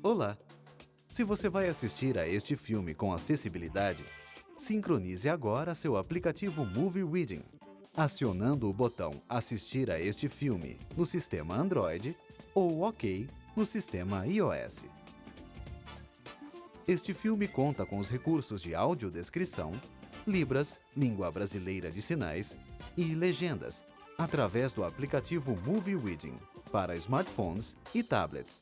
Olá! Se você vai assistir a este filme com acessibilidade, sincronize agora seu aplicativo Movie Reading, acionando o botão Assistir a este filme no sistema Android ou OK no sistema iOS. Este filme conta com os recursos de audiodescrição, Libras, língua brasileira de sinais, e legendas, através do aplicativo Movie Reading para smartphones e tablets,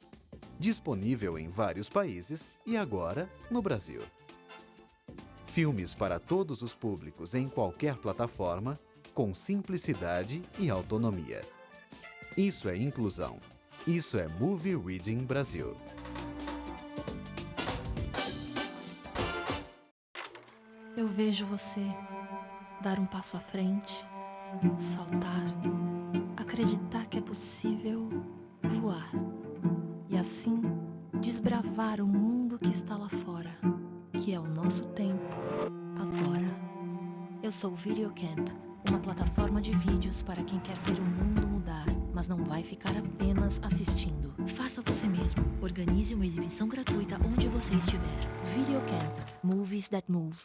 disponível em vários países e agora no Brasil. Filmes para todos os públicos em qualquer plataforma, com simplicidade e autonomia. Isso é inclusão. Isso é Movie Reading Brasil. Eu vejo você dar um passo à frente, saltar, acreditar que é possível voar e assim desbravar o mundo que está lá fora, que é o nosso tempo, agora. Eu sou o Videocamp, uma plataforma de vídeos para quem quer ver o mundo mudar, mas não vai ficar apenas assistindo. Faça você mesmo. Organize uma exibição gratuita onde você estiver. Videocamp, Movies That Move.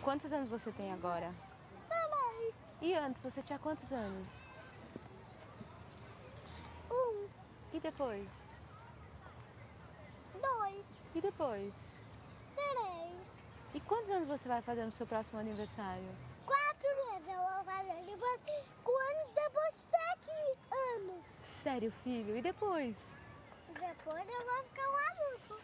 Quantos anos você tem agora? E antes, você tinha quantos anos? E depois? 2, E depois? 3, E quantos anos você vai fazer no seu próximo aniversário? 4 meses eu vou fazer. Depois 5 anos, depois 7 anos. Sério, filho? E depois? Depois eu vou ficar um adulto.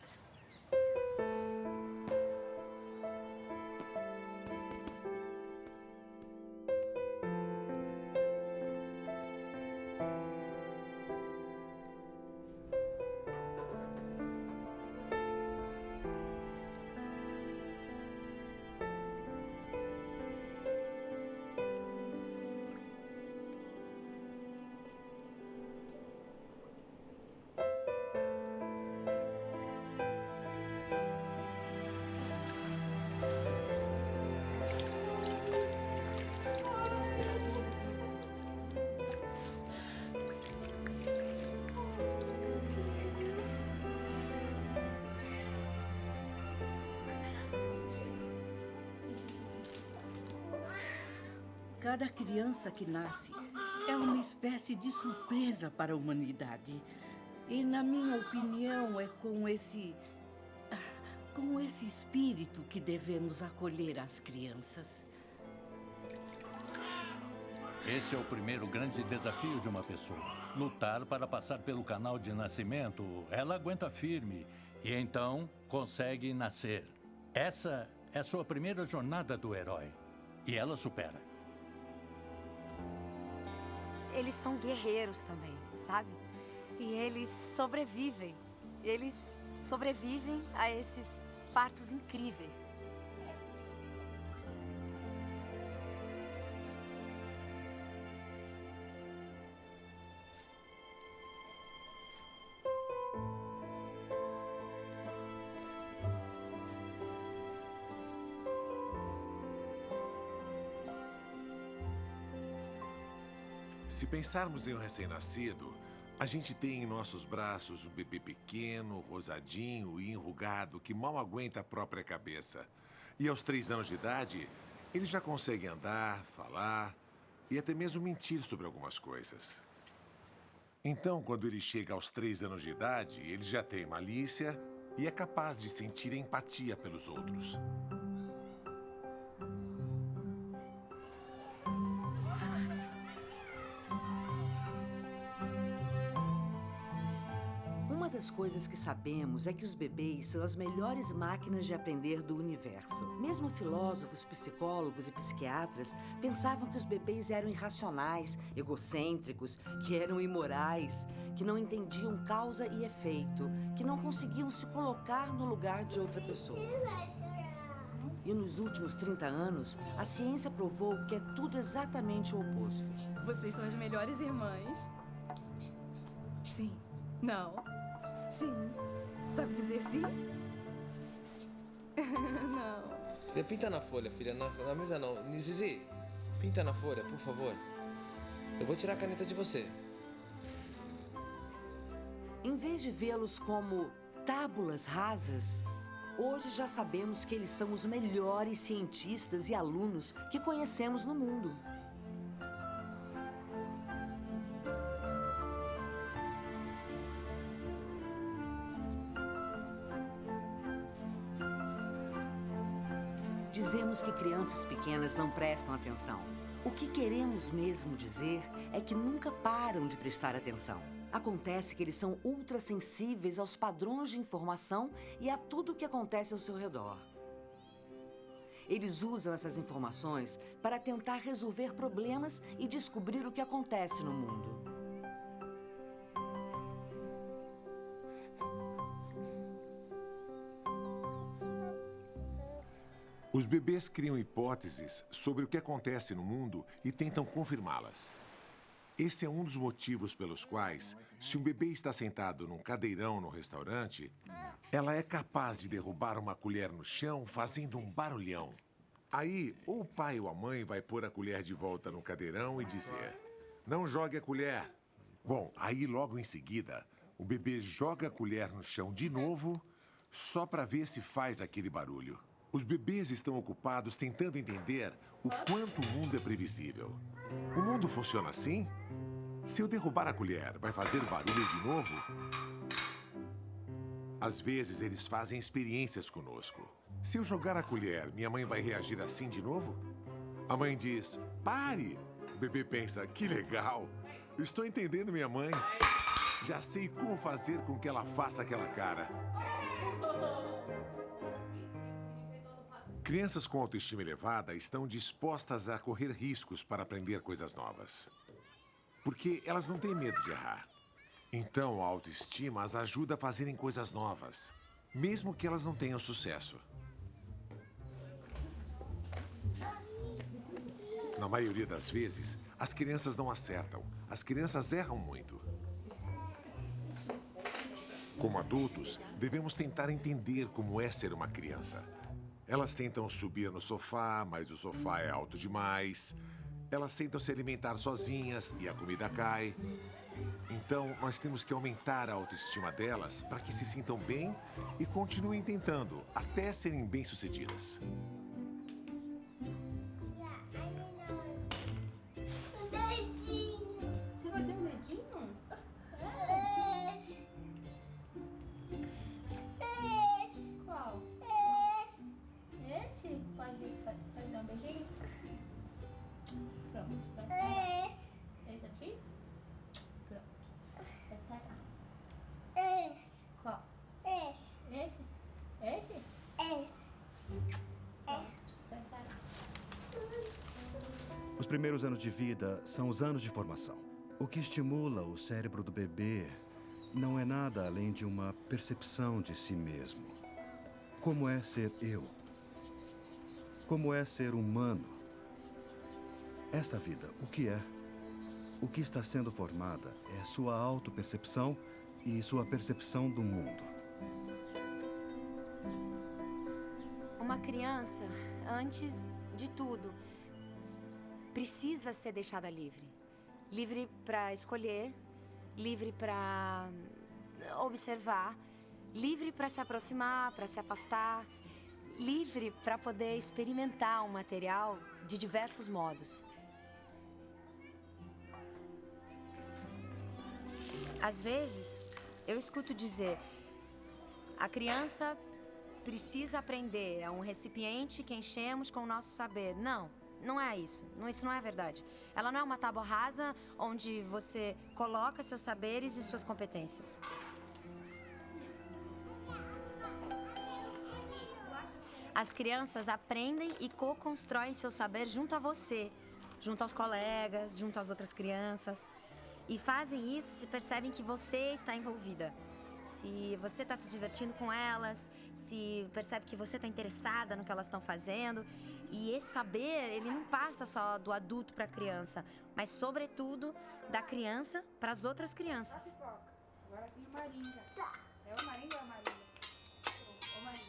Cada criança que nasce é uma espécie de surpresa para a humanidade. E, na minha opinião, é com esse espírito que devemos acolher as crianças. Esse é o primeiro grande desafio de uma pessoa. Lutar para passar pelo canal de nascimento. Ela aguenta firme e então consegue nascer. Essa é a sua primeira jornada do herói. E ela supera. Eles são guerreiros também, sabe? E eles sobrevivem. Eles sobrevivem a esses partos incríveis. Se pensarmos em um recém-nascido, a gente tem em nossos braços um bebê pequeno, rosadinho e enrugado que mal aguenta a própria cabeça. E aos 3 anos de idade, ele já consegue andar, falar e até mesmo mentir sobre algumas coisas. Então, quando ele chega aos 3 anos de idade, ele já tem malícia e é capaz de sentir empatia pelos outros. Uma das coisas que sabemos é que os bebês são as melhores máquinas de aprender do universo. Mesmo filósofos, psicólogos e psiquiatras pensavam que os bebês eram irracionais, egocêntricos, que eram imorais, que não entendiam causa e efeito, que não conseguiam se colocar no lugar de outra pessoa. E nos últimos 30 anos, a ciência provou que é tudo exatamente o oposto. Vocês são as melhores irmãs. Sim. Não. Sim. Sabe dizer sim? Não. Filha, pinta na folha, filha. Na mesa não. Zizi, pinta na folha, por favor. Eu vou tirar a caneta de você. Em vez de vê-los como tábulas rasas, hoje já sabemos que eles são os melhores cientistas e alunos que conhecemos no mundo. Dizemos que crianças pequenas não prestam atenção. O que queremos mesmo dizer é que nunca param de prestar atenção. Acontece que eles são ultrassensíveis aos padrões de informação e a tudo o que acontece ao seu redor. Eles usam essas informações para tentar resolver problemas e descobrir o que acontece no mundo. Os bebês criam hipóteses sobre o que acontece no mundo e tentam confirmá-las. Esse é um dos motivos pelos quais, se um bebê está sentado num cadeirão no restaurante, ela é capaz de derrubar uma colher no chão fazendo um barulhão. Aí, ou o pai ou a mãe vai pôr a colher de volta no cadeirão e dizer: "Não jogue a colher." Bom, aí logo em seguida, o bebê joga a colher no chão de novo, só para ver se faz aquele barulho. Os bebês estão ocupados tentando entender o quanto o mundo é previsível. O mundo funciona assim? Se eu derrubar a colher, vai fazer barulho de novo? Às vezes, eles fazem experiências conosco. Se eu jogar a colher, minha mãe vai reagir assim de novo? A mãe diz: "Pare!" O bebê pensa: "Que legal! Eu estou entendendo minha mãe. Já sei como fazer com que ela faça aquela cara." Crianças com autoestima elevada estão dispostas a correr riscos para aprender coisas novas. Porque elas não têm medo de errar. Então, a autoestima as ajuda a fazerem coisas novas, mesmo que elas não tenham sucesso. Na maioria das vezes, as crianças não acertam. As crianças erram muito. Como adultos, devemos tentar entender como é ser uma criança. Elas tentam subir no sofá, mas o sofá é alto demais. Elas tentam se alimentar sozinhas e a comida cai. Então, nós temos que aumentar a autoestima delas para que se sintam bem e continuem tentando até serem bem-sucedidas. Você vai ter um dedinho? Qual? Esse? Pode dar um beijinho? Pronto, vai sair. Esse aqui? Pronto. Vai sair. Qual? Esse? Esse? Pronto, vai sair. Os primeiros anos de vida são os anos de formação. O que estimula o cérebro do bebê não é nada além de uma percepção de si mesmo. Como é ser eu? Como é ser humano? Esta vida, o que é? O que está sendo formada é sua autopercepção e sua percepção do mundo. Uma criança, antes de tudo, precisa ser deixada livre. livre para escolher, livre para observar, livre para se aproximar, para se afastar, livre para poder experimentar um material de diversos modos. Às vezes, eu escuto dizer, a criança precisa aprender, é um recipiente que enchemos com o nosso saber. Não, não é isso. Isso não é verdade. Ela não é uma tábua rasa onde você coloca seus saberes e suas competências. As crianças aprendem e co-constroem seu saber junto a você, junto aos colegas, junto às outras crianças. E fazem isso se percebem que você está envolvida. Se você está se divertindo com elas, se percebe que você está interessada no que elas estão fazendo. E esse saber, ele não passa só do adulto para a criança, mas, sobretudo, da criança para as outras crianças. Agora tem o Maringa. É o Maringa ou a Maringa? Ô, Maringa.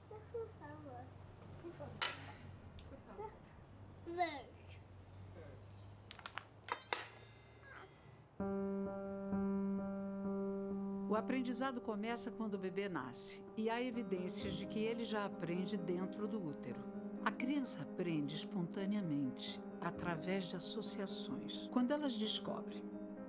Por favor. Por favor. Por favor. Verde. O aprendizado começa quando o bebê nasce e há evidências de que ele já aprende dentro do útero. A criança aprende espontaneamente, através de associações. Quando elas descobrem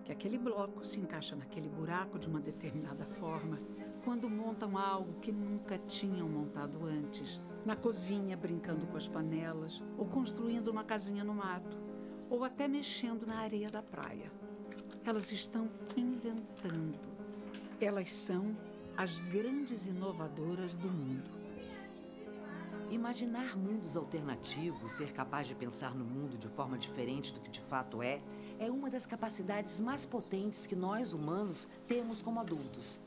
que aquele bloco se encaixa naquele buraco de uma determinada forma, quando montam algo que nunca tinham montado antes, na cozinha brincando com as panelas, ou construindo uma casinha no mato, ou até mexendo na areia da praia. Elas estão inventando. Elas são as grandes inovadoras do mundo. Imaginar mundos alternativos, ser capaz de pensar no mundo de forma diferente do que de fato é uma das capacidades mais potentes que nós, humanos, temos como adultos.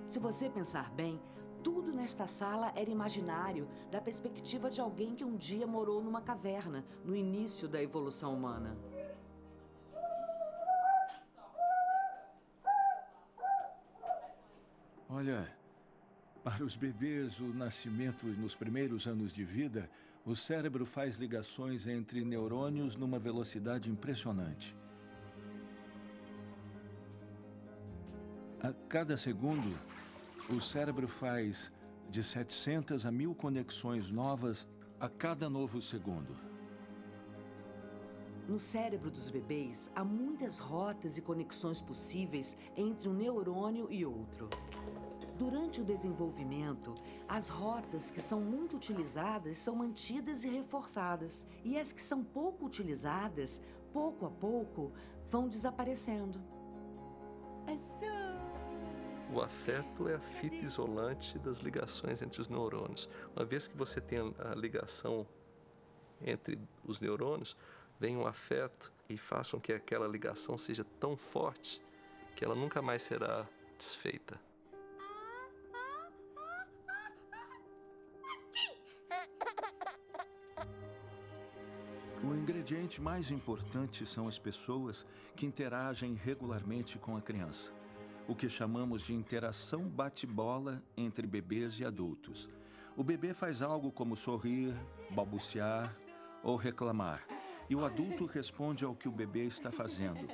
Se você pensar bem, tudo nesta sala era imaginário, da perspectiva de alguém que um dia morou numa caverna, no início da evolução humana. Olha, para os bebês, o nascimento nos primeiros anos de vida, o cérebro faz ligações entre neurônios numa velocidade impressionante. A cada segundo, o cérebro faz de 700 a 1000 conexões novas a cada novo segundo. No cérebro dos bebês, há muitas rotas e conexões possíveis entre um neurônio e outro. Durante o desenvolvimento, as rotas que são muito utilizadas são mantidas e reforçadas. E as que são pouco utilizadas, pouco a pouco, vão desaparecendo. O afeto é a fita isolante das ligações entre os neurônios. Uma vez que você tem a ligação entre os neurônios, vem um afeto e faz com que aquela ligação seja tão forte que ela nunca mais será desfeita. O ingrediente mais importante são as pessoas que interagem regularmente com a criança. O que chamamos de interação bate-bola entre bebês e adultos. O bebê faz algo como sorrir, balbuciar ou reclamar. E o adulto responde ao que o bebê está fazendo.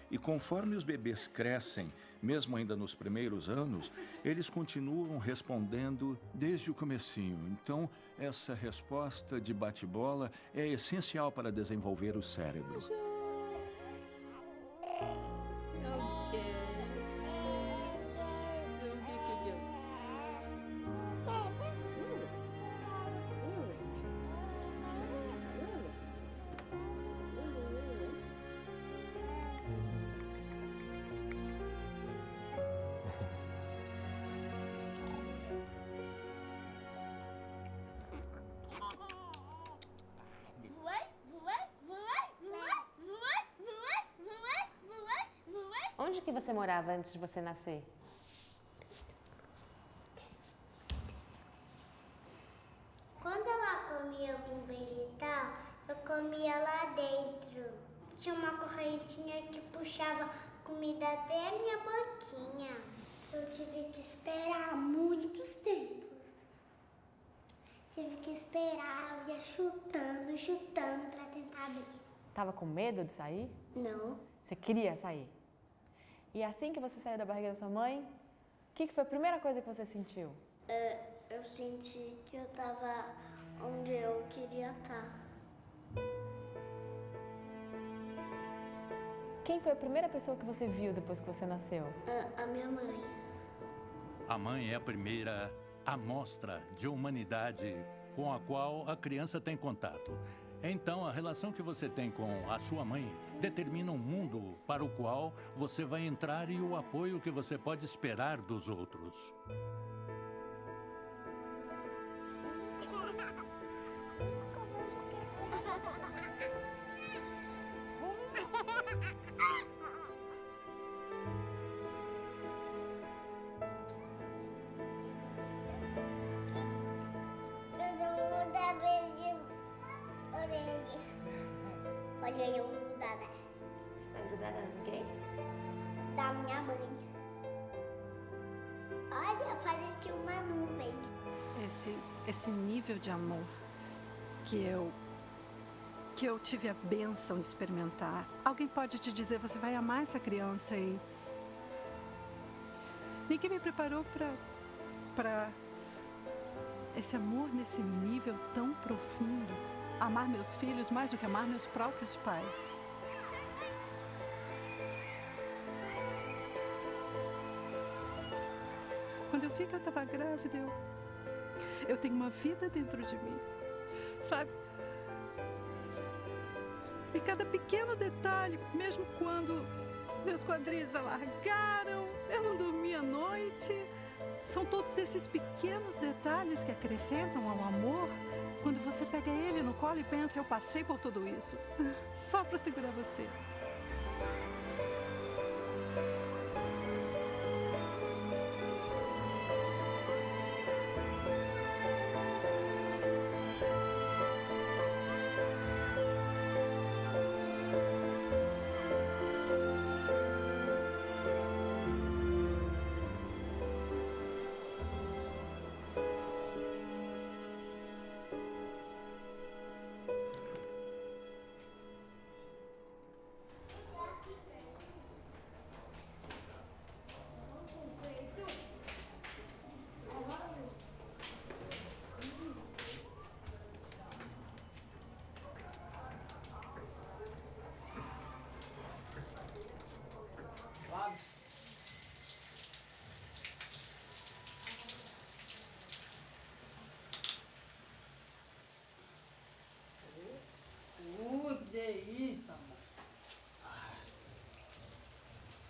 E conforme os bebês crescem, mesmo ainda nos primeiros anos, eles continuam respondendo desde o comecinho. Então, essa resposta de bate-bola é essencial para desenvolver o cérebro. Onde que você morava antes de você nascer? Quando ela comia algum vegetal, eu comia lá dentro. Tinha uma correntinha que puxava comida até a minha boquinha. Eu tive que esperar muitos tempos. Tive que esperar, eu ia chutando para tentar abrir. Tava com medo de sair? Não. Você queria sair? E assim que você saiu da barriga da sua mãe, o que foi a primeira coisa que você sentiu? Eu senti que eu tava onde eu queria estar. Quem foi a primeira pessoa que você viu depois que você nasceu? A minha mãe. A mãe é a primeira amostra de humanidade com a qual a criança tem contato. Então, a relação que você tem com a sua mãe determina um mundo para o qual você vai entrar e o apoio que você pode esperar dos outros. Pode eu grudar, né? Você tá grudada em quem? Da minha mãe. Olha, apareceu uma nuvem. Esse nível de amor que eu tive a bênção de experimentar. Alguém pode te dizer, você vai amar essa criança e... Ninguém me preparou para esse amor nesse nível tão profundo. Amar meus filhos mais do que amar meus próprios pais. Quando eu vi que eu estava grávida, eu tenho uma vida dentro de mim, sabe? E cada pequeno detalhe, mesmo quando meus quadris alargaram, eu não dormi à noite, são todos esses pequenos detalhes que acrescentam ao amor. Quando você pega ele no colo e pensa, eu passei por tudo isso, só para segurar você. delícia, amor.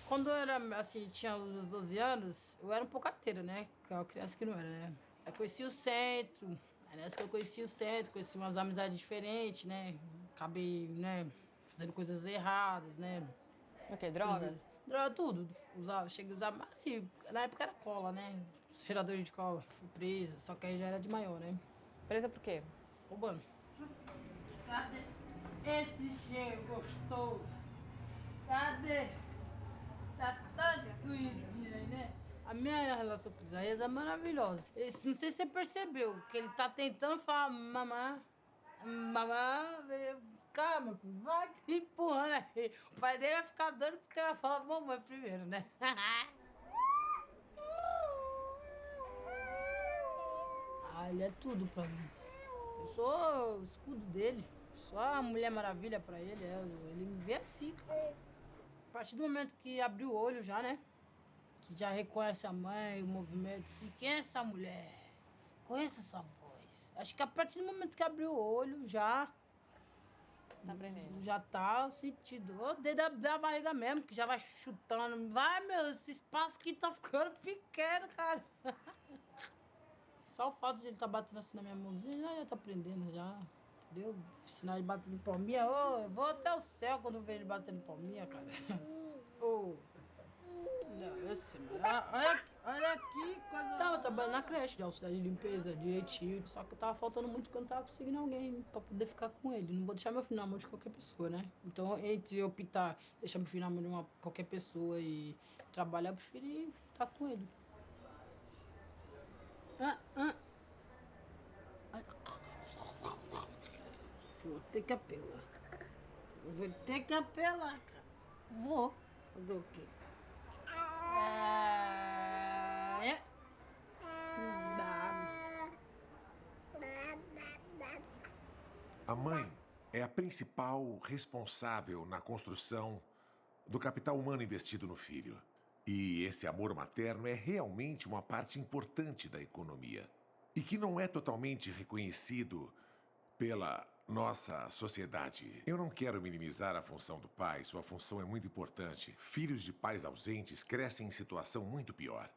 Quando eu era, assim, tinha uns 12 anos, eu era um pouco arteira, né? Que é uma criança que não era, né? Eu conheci o centro, nessa que eu conheci o centro, conheci umas amizades diferentes, né? Acabei, né, fazendo coisas erradas, né? O quê? Drogas? Droga, tudo. Usava, cheguei a usar, mas assim, na época era cola, né? Os cheiradores de cola. Fui presa, só que aí já era de maior, né? Presa por quê? Roubando. Cadê esse cheiro gostoso? Cadê? Tá todo cuidinho aí, né? A minha relação com o Isaías é maravilhosa. Não sei se você percebeu, que ele tá tentando falar mamá, calma, filho, vai empurrando aí. O pai dele vai ficar doido porque vai falar mamãe primeiro, né? Ele é tudo pra mim. Eu sou o escudo dele, sou a Mulher Maravilha pra ele. Ele me vê assim, cara. A partir do momento que abriu o olho já, né? Que já reconhece a mãe, o movimento, assim, quem é essa mulher? Conhece essa voz? Acho que a partir do momento que abriu o olho, já... Tá aprendendo. Já tá sentido. O dedo da barriga mesmo, que já vai chutando. Vai, meu, esse espaço aqui tá ficando pequeno, cara. Só o fato de ele tá batendo assim na minha mãozinha, já tá aprendendo já. Entendeu? Ensinar ele batendo palminha. Ô, eu vou até o céu quando eu vejo ele batendo palminha, cara. Ô, não, eu sei, mano. Olha aqui, coisa... Tava trabalhando na creche de auxiliar de limpeza, direitinho. Só que eu tava faltando muito porque eu não tava conseguindo alguém pra poder ficar com ele. Não vou deixar meu filho na mão de qualquer pessoa, né? Então, entre eu optar, deixar meu filho na mão de qualquer pessoa e trabalhar, eu preferi ficar com ele. Vou ter que apelar. Eu vou ter que apelar, cara. Vou. Fazer o quê? A mãe é a principal responsável na construção do capital humano investido no filho. E esse amor materno é realmente uma parte importante da economia. E que não é totalmente reconhecido pela nossa sociedade. Eu não quero minimizar a função do pai, sua função é muito importante. Filhos de pais ausentes crescem em situação muito pior.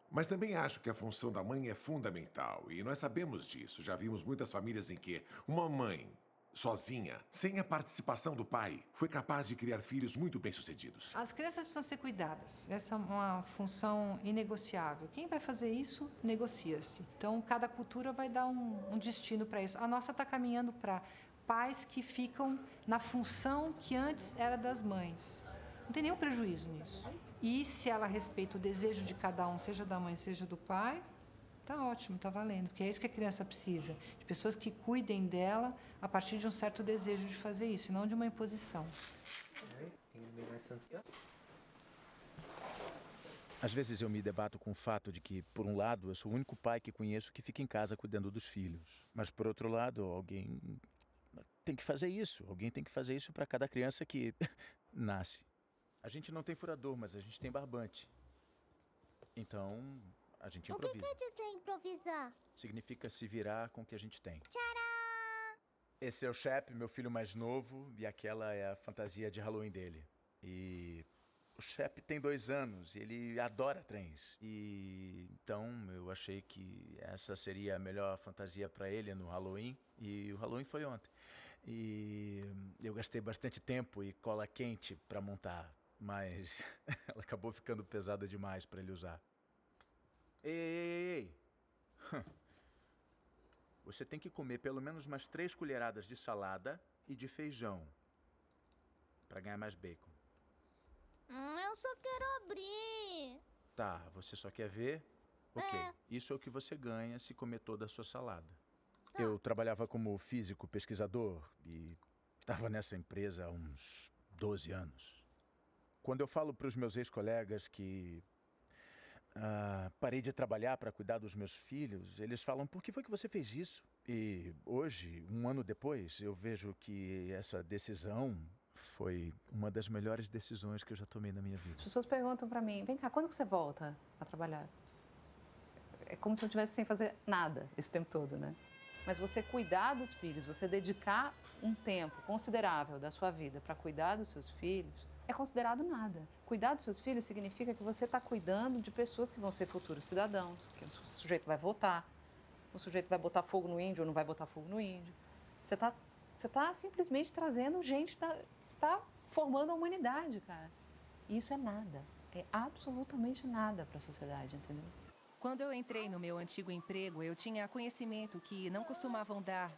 Mas também acho que a função da mãe é fundamental, e nós sabemos disso. Já vimos muitas famílias em que uma mãe, sozinha, sem a participação do pai, foi capaz de criar filhos muito bem-sucedidos. As crianças precisam ser cuidadas. Essa é uma função inegociável. Quem vai fazer isso, negocia-se. Então, cada cultura vai dar um destino para isso. A nossa está caminhando para pais que ficam na função que antes era das mães. Não tem nenhum prejuízo nisso. E se ela respeita o desejo de cada um, seja da mãe, seja do pai, tá ótimo, tá valendo. Porque é isso que a criança precisa. De pessoas que cuidem dela a partir de um certo desejo de fazer isso, e não de uma imposição. Às vezes eu me debato com o fato de que, por um lado, eu sou o único pai que conheço que fica em casa cuidando dos filhos. Mas, por outro lado, alguém tem que fazer isso. Alguém tem que fazer isso para cada criança que nasce. A gente não tem furador, mas a gente tem barbante. Então, a gente improvisa. O que quer dizer improvisar? Significa se virar com o que a gente tem. Tcharam! Esse é o Shep, meu filho mais novo, e aquela é a fantasia de Halloween dele. E o Shep tem 2 anos e ele adora trens. E então eu achei que essa seria a melhor fantasia para ele no Halloween. E o Halloween foi ontem. E eu gastei bastante tempo e cola quente para montar, mas ela acabou ficando pesada demais para ele usar. Ei! Você tem que comer pelo menos umas 3 colheradas de salada e de feijão para ganhar mais bacon. Eu só quero abrir. Tá, você só quer ver? Ok, isso é o que você ganha se comer toda a sua salada. Eu trabalhava como físico pesquisador e estava nessa empresa há uns 12 anos. Quando eu falo para os meus ex-colegas que parei de trabalhar para cuidar dos meus filhos, eles falam, por que foi que você fez isso? E hoje, 1 ano depois, eu vejo que essa decisão foi uma das melhores decisões que eu já tomei na minha vida. As pessoas perguntam para mim, vem cá, quando que você volta a trabalhar? É como se eu estivesse sem fazer nada esse tempo todo, né? Mas você cuidar dos filhos, você dedicar um tempo considerável da sua vida para cuidar dos seus filhos, é considerado nada. Cuidar dos seus filhos significa que você está cuidando de pessoas que vão ser futuros cidadãos, que o sujeito vai votar, o sujeito vai botar fogo no índio ou não vai botar fogo no índio. Você tá simplesmente trazendo gente, você está formando a humanidade, cara. E isso é nada, é absolutamente nada para a sociedade, entendeu? Quando eu entrei no meu antigo emprego, eu tinha conhecimento que não costumavam dar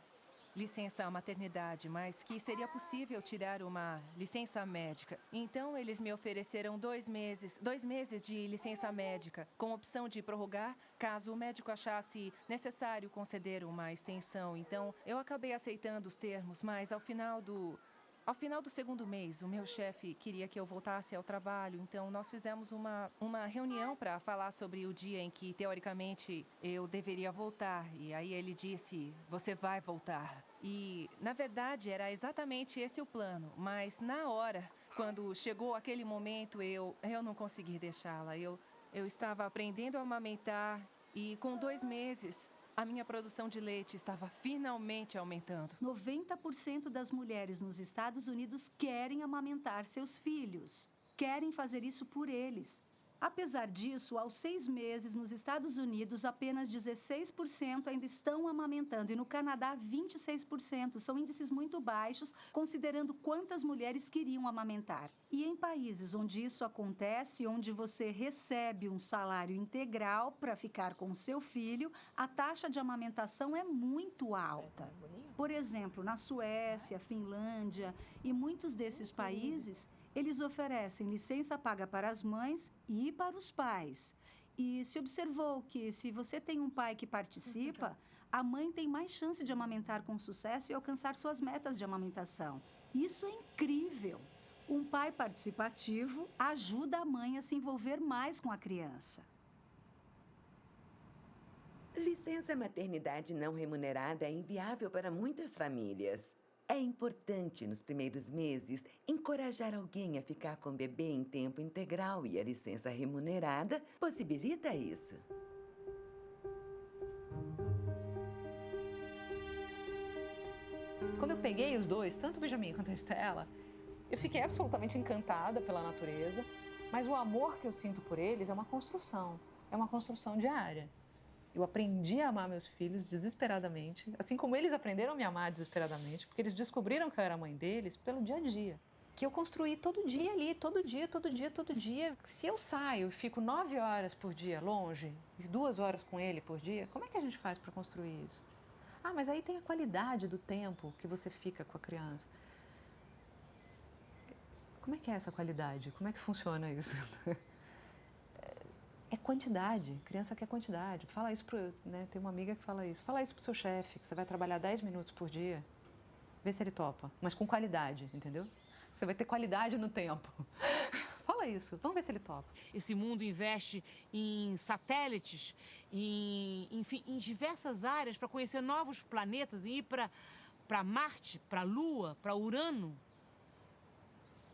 licença maternidade, mas que seria possível tirar uma licença médica. Então, eles me ofereceram 2 meses de licença médica, com opção de prorrogar caso o médico achasse necessário conceder uma extensão. Então, eu acabei aceitando os termos, mas ao final do 2º mês, o meu chefe queria que eu voltasse ao trabalho, então nós fizemos uma reunião para falar sobre o dia em que, teoricamente, eu deveria voltar. E aí ele disse, você vai voltar. E, na verdade, era exatamente esse o plano. Mas, na hora, quando chegou aquele momento, eu não consegui deixá-la. Eu estava aprendendo a amamentar e, com 2 meses... a minha produção de leite estava finalmente aumentando. 90% das mulheres nos Estados Unidos querem amamentar seus filhos. Querem fazer isso por eles. Apesar disso, aos 6 meses, nos Estados Unidos, apenas 16% ainda estão amamentando. E no Canadá, 26%. São índices muito baixos, considerando quantas mulheres queriam amamentar. E em países onde isso acontece, onde você recebe um salário integral para ficar com o seu filho, a taxa de amamentação é muito alta. Por exemplo, na Suécia, Finlândia e muitos desses países, eles oferecem licença paga para as mães e para os pais. E se observou que, se você tem um pai que participa, a mãe tem mais chance de amamentar com sucesso e alcançar suas metas de amamentação. Isso é incrível. Um pai participativo ajuda a mãe a se envolver mais com a criança. Licença maternidade não remunerada é inviável para muitas famílias. É importante, nos primeiros meses, encorajar alguém a ficar com o bebê em tempo integral e a licença remunerada possibilita isso. Quando eu peguei os dois, tanto o Benjamin quanto a Estela, eu fiquei absolutamente encantada pela natureza, mas o amor que eu sinto por eles é uma construção diária. Eu aprendi a amar meus filhos desesperadamente, assim como eles aprenderam a me amar desesperadamente, porque eles descobriram que eu era mãe deles pelo dia a dia. Que eu construí todo dia ali, todo dia. Se eu saio e fico 9 horas por dia longe, e 2 horas com ele por dia, como é que a gente faz para construir isso? Ah, mas aí tem a qualidade do tempo que você fica com a criança. Como é que é essa qualidade? Como é que funciona isso? É quantidade. Criança quer quantidade. Fala isso né? Tem uma amiga que fala isso. Fala isso pro seu chefe, que você vai trabalhar 10 minutos por dia. Vê se ele topa. Mas com qualidade, entendeu? Você vai ter qualidade no tempo. Fala isso. Vamos ver se ele topa. Esse mundo investe em satélites, enfim, em diversas áreas para conhecer novos planetas e ir para Marte, para a Lua, para Urano.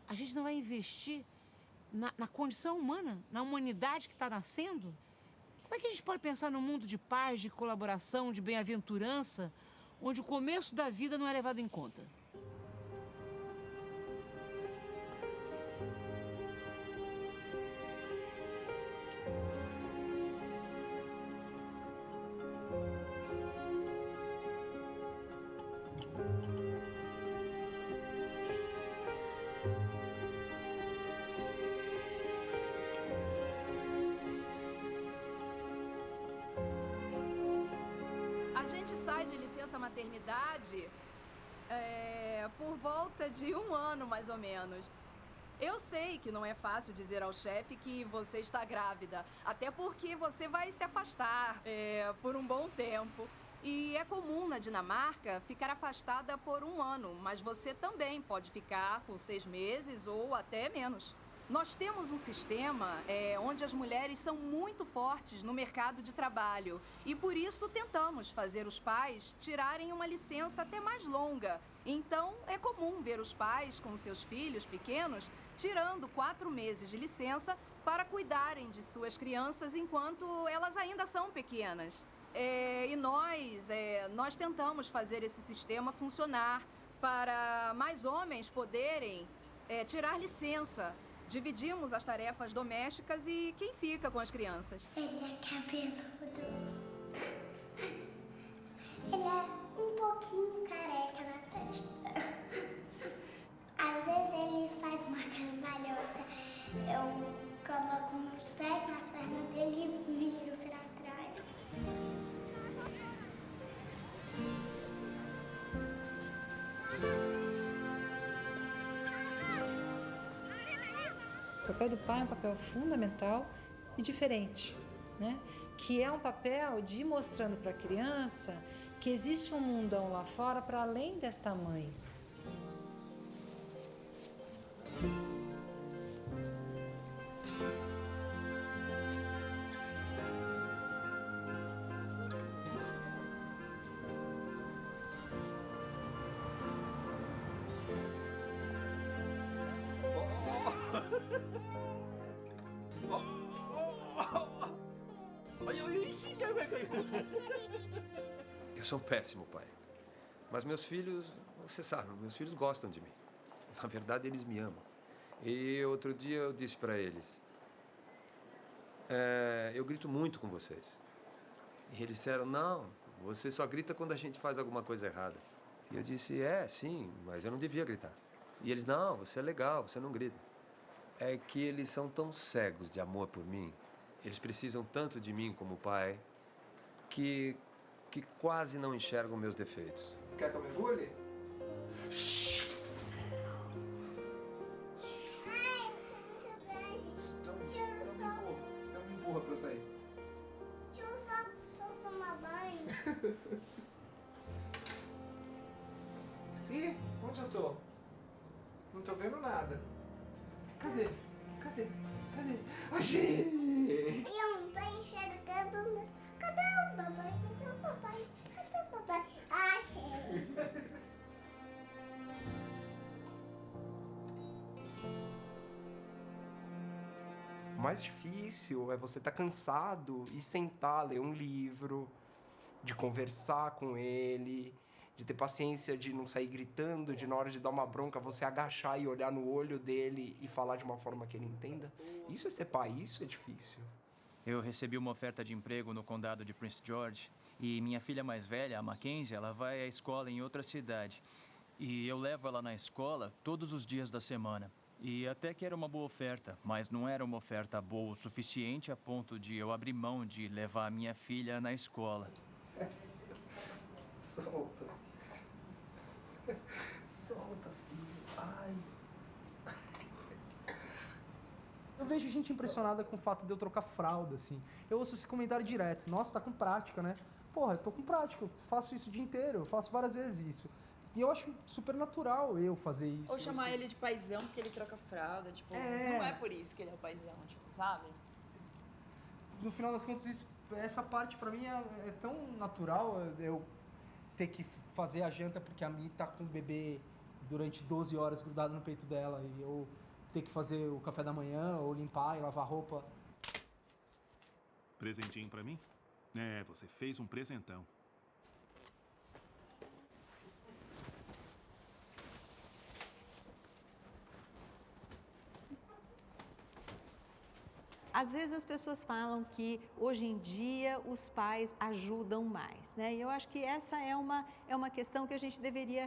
A gente não vai investir na condição humana, na humanidade que está nascendo? Como é que a gente pode pensar num mundo de paz, de colaboração, de bem-aventurança, onde o começo da vida não é levado em conta? A gente sai de licença maternidade por volta de 1 ano, mais ou menos. Eu sei que não é fácil dizer ao chefe que você está grávida, até porque você vai se afastar por um bom tempo. E é comum na Dinamarca ficar afastada por 1 ano, mas você também pode ficar por 6 meses ou até menos. Nós temos um sistema onde as mulheres são muito fortes no mercado de trabalho e por isso tentamos fazer os pais tirarem uma licença até mais longa. Então, é comum ver os pais com seus filhos pequenos tirando 4 meses de licença para cuidarem de suas crianças enquanto elas ainda são pequenas. E nós tentamos fazer esse sistema funcionar para mais homens poderem tirar licença. Dividimos as tarefas domésticas e quem fica com as crianças? Ele é cabeludo. Ele é um pouquinho careca na testa. Às vezes ele faz uma cambalhota. Eu coloco meus pés nas pernas dele e viro pra trás. O papel do pai é um papel fundamental e diferente, né? Que é um papel de ir mostrando para a criança que existe um mundão lá fora para além desta mãe. Eu sou um péssimo pai. Mas meus filhos, você sabe, meus filhos gostam de mim. Na verdade, eles me amam. E outro dia eu disse para eles, eu grito muito com vocês. E eles disseram, não, você só grita quando a gente faz alguma coisa errada. E eu disse, sim, mas eu não devia gritar. E eles, não, você é legal, você não grita. É que eles são tão cegos de amor por mim, eles precisam tanto de mim como pai, que quase não enxergam meus defeitos. Quer que eu mergulhe? Então me empurra pra eu sair. Deixa eu só tomar banho. Ih, onde eu tô? Não tô vendo nada. Cadê? Achei! Eu não tô enxergando. Cadê o papai? Cadê o papai? Achei! O mais difícil é você estar cansado e sentar, ler um livro, de conversar com ele, de ter paciência de não sair gritando, de na hora de dar uma bronca você agachar e olhar no olho dele e falar de uma forma que ele entenda. Isso é ser pai, isso é difícil. Eu recebi uma oferta de emprego no condado de Prince George e minha filha mais velha, a Mackenzie, ela vai à escola em outra cidade. E eu levo ela na escola todos os dias da semana. E até que era uma boa oferta, mas não era uma oferta boa o suficiente a ponto de eu abrir mão de levar a minha filha na escola. Solta. Solta, filho. Ai. Eu vejo gente impressionada com o fato de eu trocar fralda, assim. Eu ouço esse comentário direto. Nossa, tá com prática, né? Porra, eu tô com prática. Eu faço isso o dia inteiro. Eu faço várias vezes isso. E eu acho super natural eu fazer isso. Ou chamar ele de paizão porque ele troca fralda, tipo, não é por isso que ele é o paizão, tipo, sabe? No final das contas, essa parte pra mim é tão natural, eu ter que fazer a janta porque a Mi tá com o bebê durante 12 horas grudado no peito dela e eu ter que fazer o café da manhã ou limpar e lavar roupa. Presentinho pra mim? É, você fez um presentão. Às vezes as pessoas falam que hoje em dia os pais ajudam mais, né? E eu acho que essa é uma questão que a gente deveria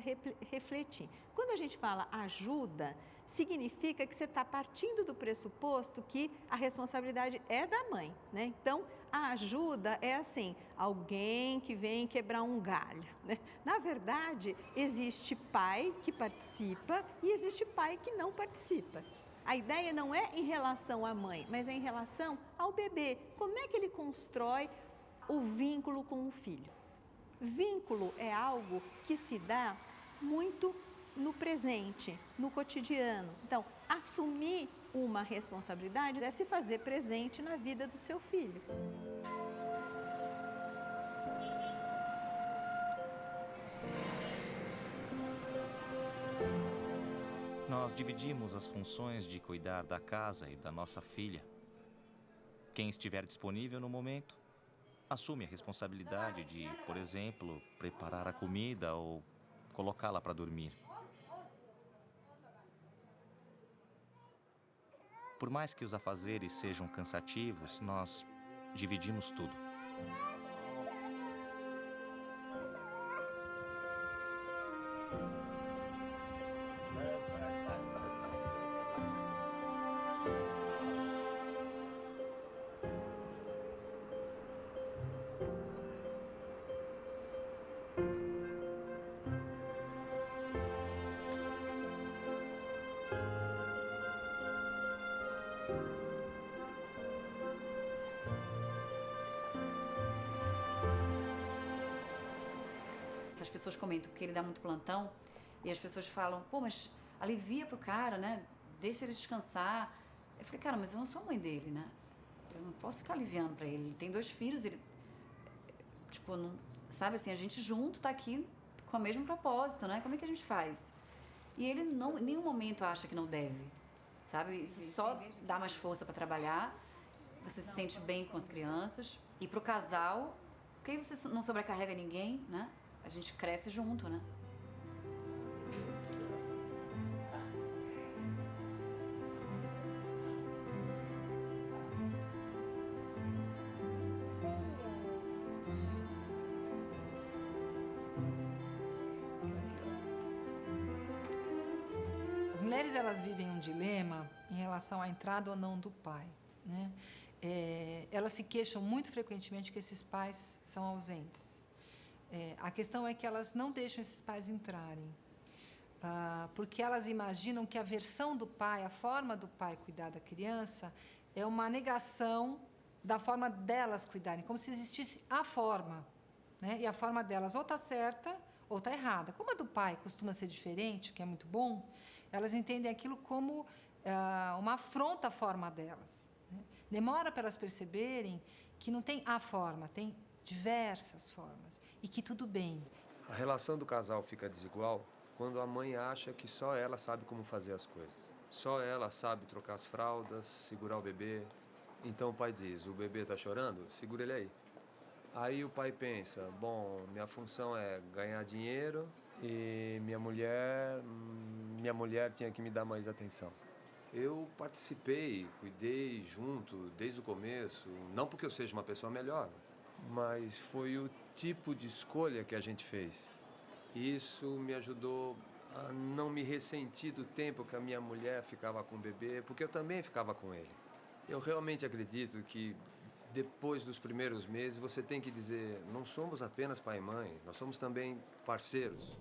refletir. Quando a gente fala ajuda, significa que você está partindo do pressuposto que a responsabilidade é da mãe, né? Então, a ajuda é assim, alguém que vem quebrar um galho, né? Na verdade, existe pai que participa e existe pai que não participa. A ideia não é em relação à mãe, mas é em relação ao bebê. Como é que ele constrói o vínculo com o filho? Vínculo é algo que se dá muito no presente, no cotidiano. Então, assumir uma responsabilidade é se fazer presente na vida do seu filho. Nós dividimos as funções de cuidar da casa e da nossa filha. Quem estiver disponível no momento, assume a responsabilidade de, por exemplo, preparar a comida ou colocá-la para dormir. Por mais que os afazeres sejam cansativos, nós dividimos tudo. As pessoas comentam que ele dá muito plantão e as pessoas falam, pô, mas alivia pro cara, né? Deixa ele descansar. Eu falei, cara, mas eu não sou mãe dele, né? Eu não posso ficar aliviando pra ele. Ele tem 2 filhos, ele... Tipo, não... Sabe assim, a gente junto tá aqui com o mesmo propósito, né? Como é que a gente faz? E ele não, em nenhum momento acha que não deve, sabe? Isso só dá mais força pra trabalhar, você se sente bem com as crianças. E pro casal, porque aí você não sobrecarrega ninguém, né? A gente cresce junto, né? As mulheres, elas vivem um dilema em relação à entrada ou não do pai, né? Elas se queixam muito frequentemente que esses pais são ausentes. A questão é que elas não deixam esses pais entrarem, porque elas imaginam que a versão do pai, a forma do pai cuidar da criança, é uma negação da forma delas cuidarem, como se existisse a forma, né? E a forma delas ou está certa ou está errada. Como a do pai costuma ser diferente, o que é muito bom, elas entendem aquilo como uma afronta à forma delas. Né? Demora para elas perceberem que não tem a forma, tem diversas formas e que tudo bem. A relação do casal fica desigual quando a mãe acha que só ela sabe como fazer as coisas. Só ela sabe trocar as fraldas, segurar o bebê. Então o pai diz, o bebê tá chorando? Segura ele aí. Aí o pai pensa, bom, minha função é ganhar dinheiro e minha mulher tinha que me dar mais atenção. Eu participei, cuidei junto desde o começo, não porque eu seja uma pessoa melhor, mas foi o tipo de escolha que a gente fez. Isso me ajudou a não me ressentir do tempo que a minha mulher ficava com o bebê, porque eu também ficava com ele. Eu realmente acredito que depois dos primeiros meses você tem que dizer, não somos apenas pai e mãe, nós somos também parceiros.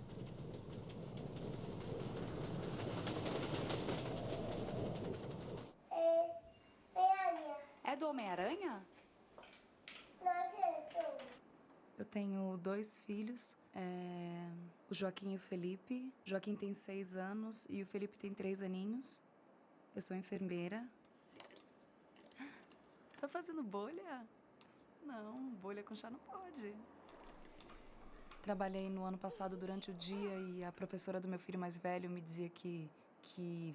É do Homem-Aranha? Eu tenho 2 filhos, o Joaquim e o Felipe. O Joaquim tem 6 anos e o Felipe tem 3 aninhos. Eu sou enfermeira. Tá fazendo bolha? Não, bolha com chá não pode. Trabalhei no ano passado durante o dia e a professora do meu filho mais velho me dizia que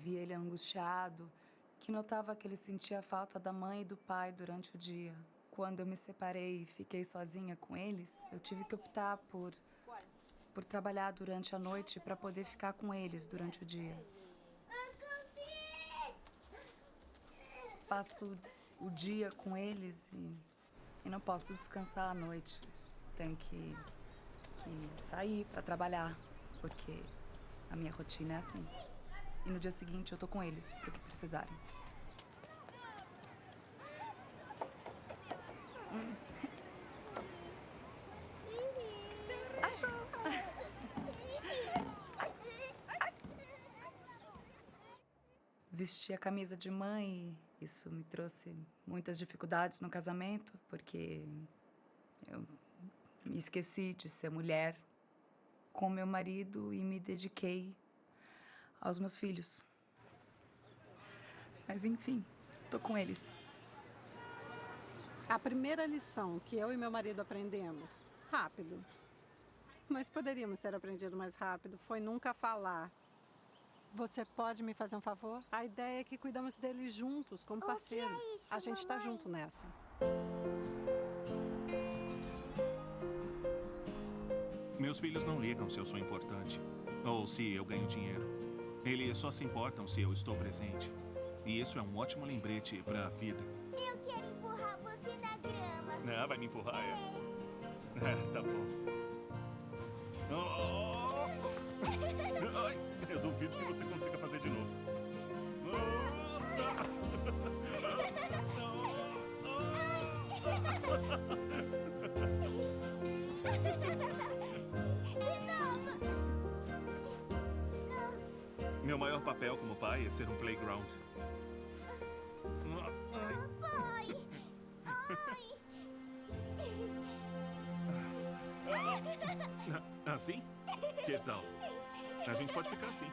via ele angustiado, que notava que ele sentia a falta da mãe e do pai durante o dia. Quando eu me separei e fiquei sozinha com eles, eu tive que optar por trabalhar durante a noite para poder ficar com eles durante o dia. Passo o dia com eles e não posso descansar à noite. Tenho que sair para trabalhar, porque a minha rotina é assim. E no dia seguinte eu tô com eles, pro que precisarem. Achou! Vesti a camisa de mãe e isso me trouxe muitas dificuldades no casamento, porque eu me esqueci de ser mulher com meu marido e me dediquei aos meus filhos. Mas enfim, tô com eles. A primeira lição que eu e meu marido aprendemos, rápido, mas poderíamos ter aprendido mais rápido, foi nunca falar. Você pode me fazer um favor? A ideia é que cuidamos dele juntos, como parceiros. O que é isso, a gente tá mamãe? junto nessa. Meus filhos não ligam se eu sou importante ou se eu ganho dinheiro. Eles só se importam se eu estou presente. E isso é um ótimo lembrete para a vida. Eu quero empurrar você na grama. Ah, vai me empurrar, é? Tá bom. Ai, eu duvido que você consiga fazer de novo. Meu maior papel como pai é ser um playground. Pai! Assim? Que tal? A gente pode ficar assim.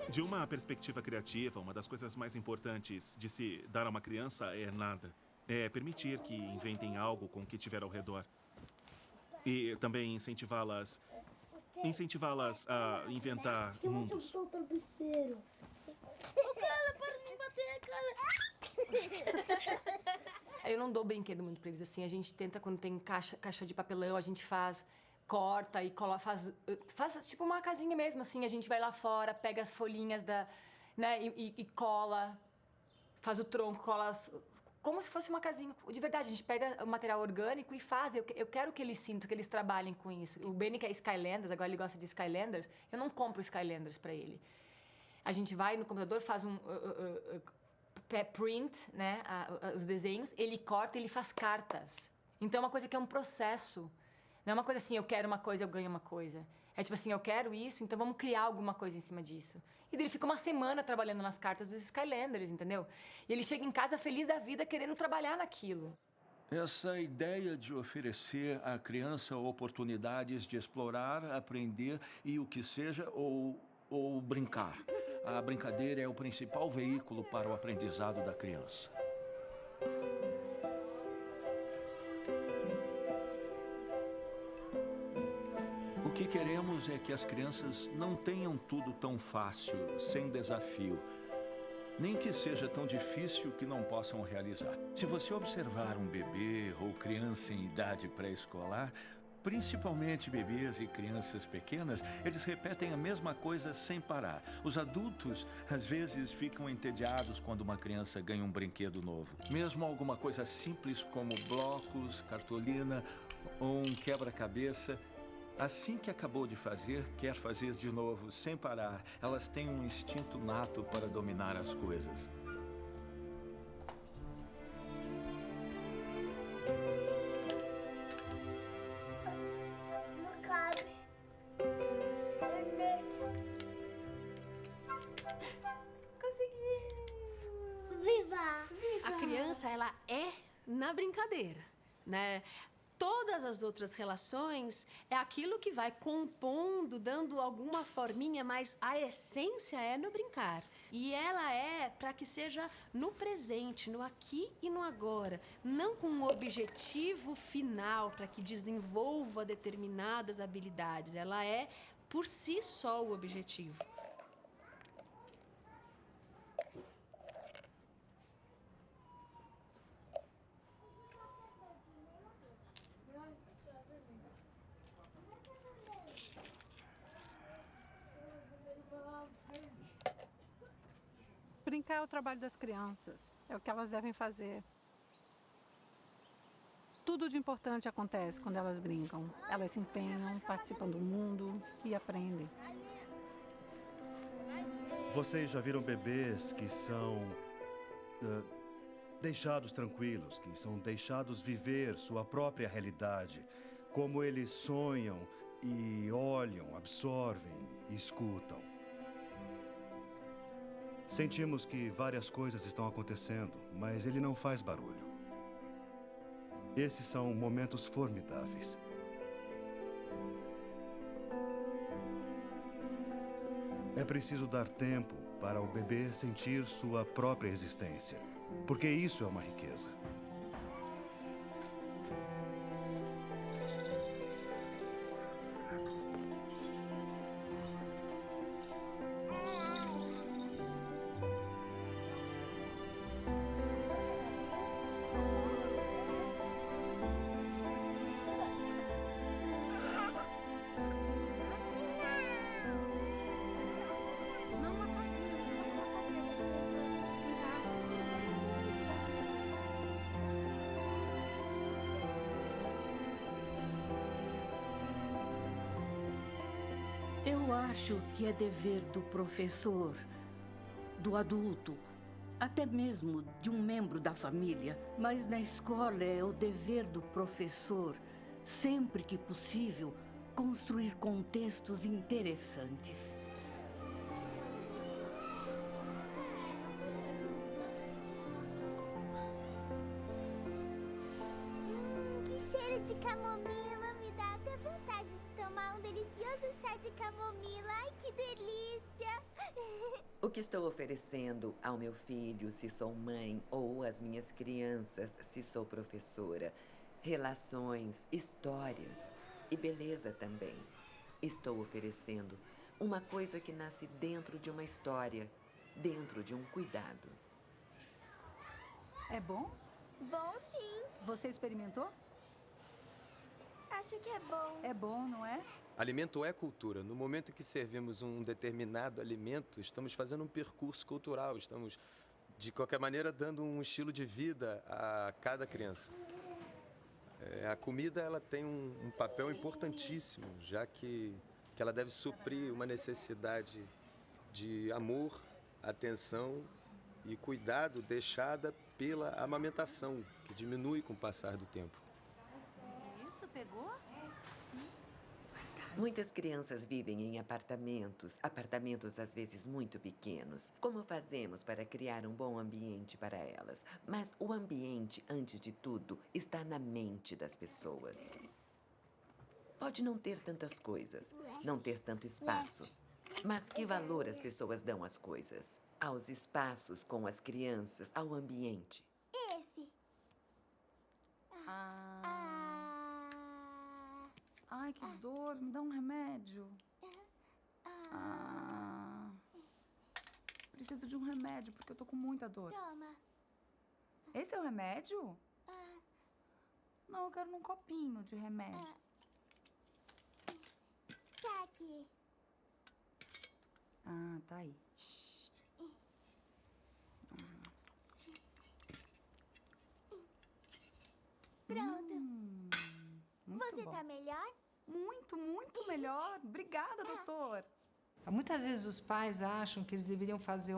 De uma perspectiva criativa, uma das coisas mais importantes de se dar a uma criança é nada. É permitir que inventem algo com o que tiver ao redor. E também incentivá-las a inventar mundos. O travesseiro. Cara, para de bater, cara. Eu não dou brinquedo muito pra eles, assim. A gente tenta, quando tem caixa de papelão, a gente corta e faz tipo uma casinha mesmo, assim. A gente vai lá fora, pega as folhinhas né, e cola, faz o tronco, cola como se fosse uma casinha. De verdade, a gente pega o material orgânico e faz. Eu quero que eles sintam, que eles trabalhem com isso. O Benny quer Skylanders, agora ele gosta de Skylanders. Eu não compro Skylanders pra ele. A gente vai no computador, faz um print, né, os desenhos, ele corta, ele faz cartas. Então é uma coisa que é um processo. Não é uma coisa assim, eu quero uma coisa, eu ganho uma coisa. É tipo assim, eu quero isso, então vamos criar alguma coisa em cima disso. E ele fica uma semana trabalhando nas cartas dos Skylanders, entendeu? E ele chega em casa feliz da vida, querendo trabalhar naquilo. Essa ideia de oferecer à criança oportunidades de explorar, aprender e o que seja, ou brincar. A brincadeira é o principal veículo para o aprendizado da criança. O que queremos é que as crianças não tenham tudo tão fácil, sem desafio. Nem que seja tão difícil que não possam realizar. Se você observar um bebê ou criança em idade pré-escolar, principalmente bebês e crianças pequenas, eles repetem a mesma coisa sem parar. Os adultos, às vezes, ficam entediados quando uma criança ganha um brinquedo novo. Mesmo alguma coisa simples como blocos, cartolina ou um quebra-cabeça, assim que acabou de fazer, quer fazer de novo, sem parar. Elas têm um instinto nato para dominar as coisas. Não cabe. Consegui! Viva! A criança, ela é na brincadeira, né? Todas as outras relações é aquilo que vai compondo, dando alguma forminha, mas a essência é no brincar. E ela é para que seja no presente, no aqui e no agora. Não com um objetivo final para que desenvolva determinadas habilidades. Ela é por si só o objetivo. Brincar é o trabalho das crianças, é o que elas devem fazer. Tudo de importante acontece quando elas brincam. Elas se empenham, participam do mundo e aprendem. Vocês já viram bebês que são deixados tranquilos, que são deixados viver sua própria realidade, como eles sonham e olham, absorvem e escutam. Sentimos que várias coisas estão acontecendo, mas ele não faz barulho. Esses são momentos formidáveis. É preciso dar tempo para o bebê sentir sua própria existência, porque isso é uma riqueza. Eu acho que é dever do professor, do adulto, até mesmo de um membro da família, mas na escola é o dever do professor, sempre que possível, construir contextos interessantes. Que cheiro de camomila me dá até vontade de tomar um delicioso chá de camomila. Ai, que delícia! O que estou oferecendo ao meu filho, se sou mãe, ou às minhas crianças, se sou professora? Relações, histórias e beleza também. Estou oferecendo uma coisa que nasce dentro de uma história, dentro de um cuidado. É bom? Bom, sim. Você experimentou? Acho que é bom. É bom, não é? Alimento é cultura. No momento em que servimos um determinado alimento, estamos fazendo um percurso cultural, estamos, de qualquer maneira, dando um estilo de vida a cada criança. A comida ela tem um papel importantíssimo, já que ela deve suprir uma necessidade de amor, atenção e cuidado deixada pela amamentação, que diminui com o passar do tempo. Isso, pegou? Muitas crianças vivem em apartamentos às vezes muito pequenos. Como fazemos para criar um bom ambiente para elas? Mas o ambiente, antes de tudo, está na mente das pessoas. Pode não ter tantas coisas, não ter tanto espaço. Mas que valor as pessoas dão às coisas? Aos espaços, com as crianças, ao ambiente. Esse. Ai, que dor. Me dá um remédio. Preciso de um remédio, porque eu tô com muita dor. Toma. Esse é o remédio? Não, eu quero num copinho de remédio. Tá aqui. Ah, tá aí. Pronto. Você bom. tá melhor? Muito melhor. Obrigada, doutor. Muitas vezes os pais acham que eles deveriam fazer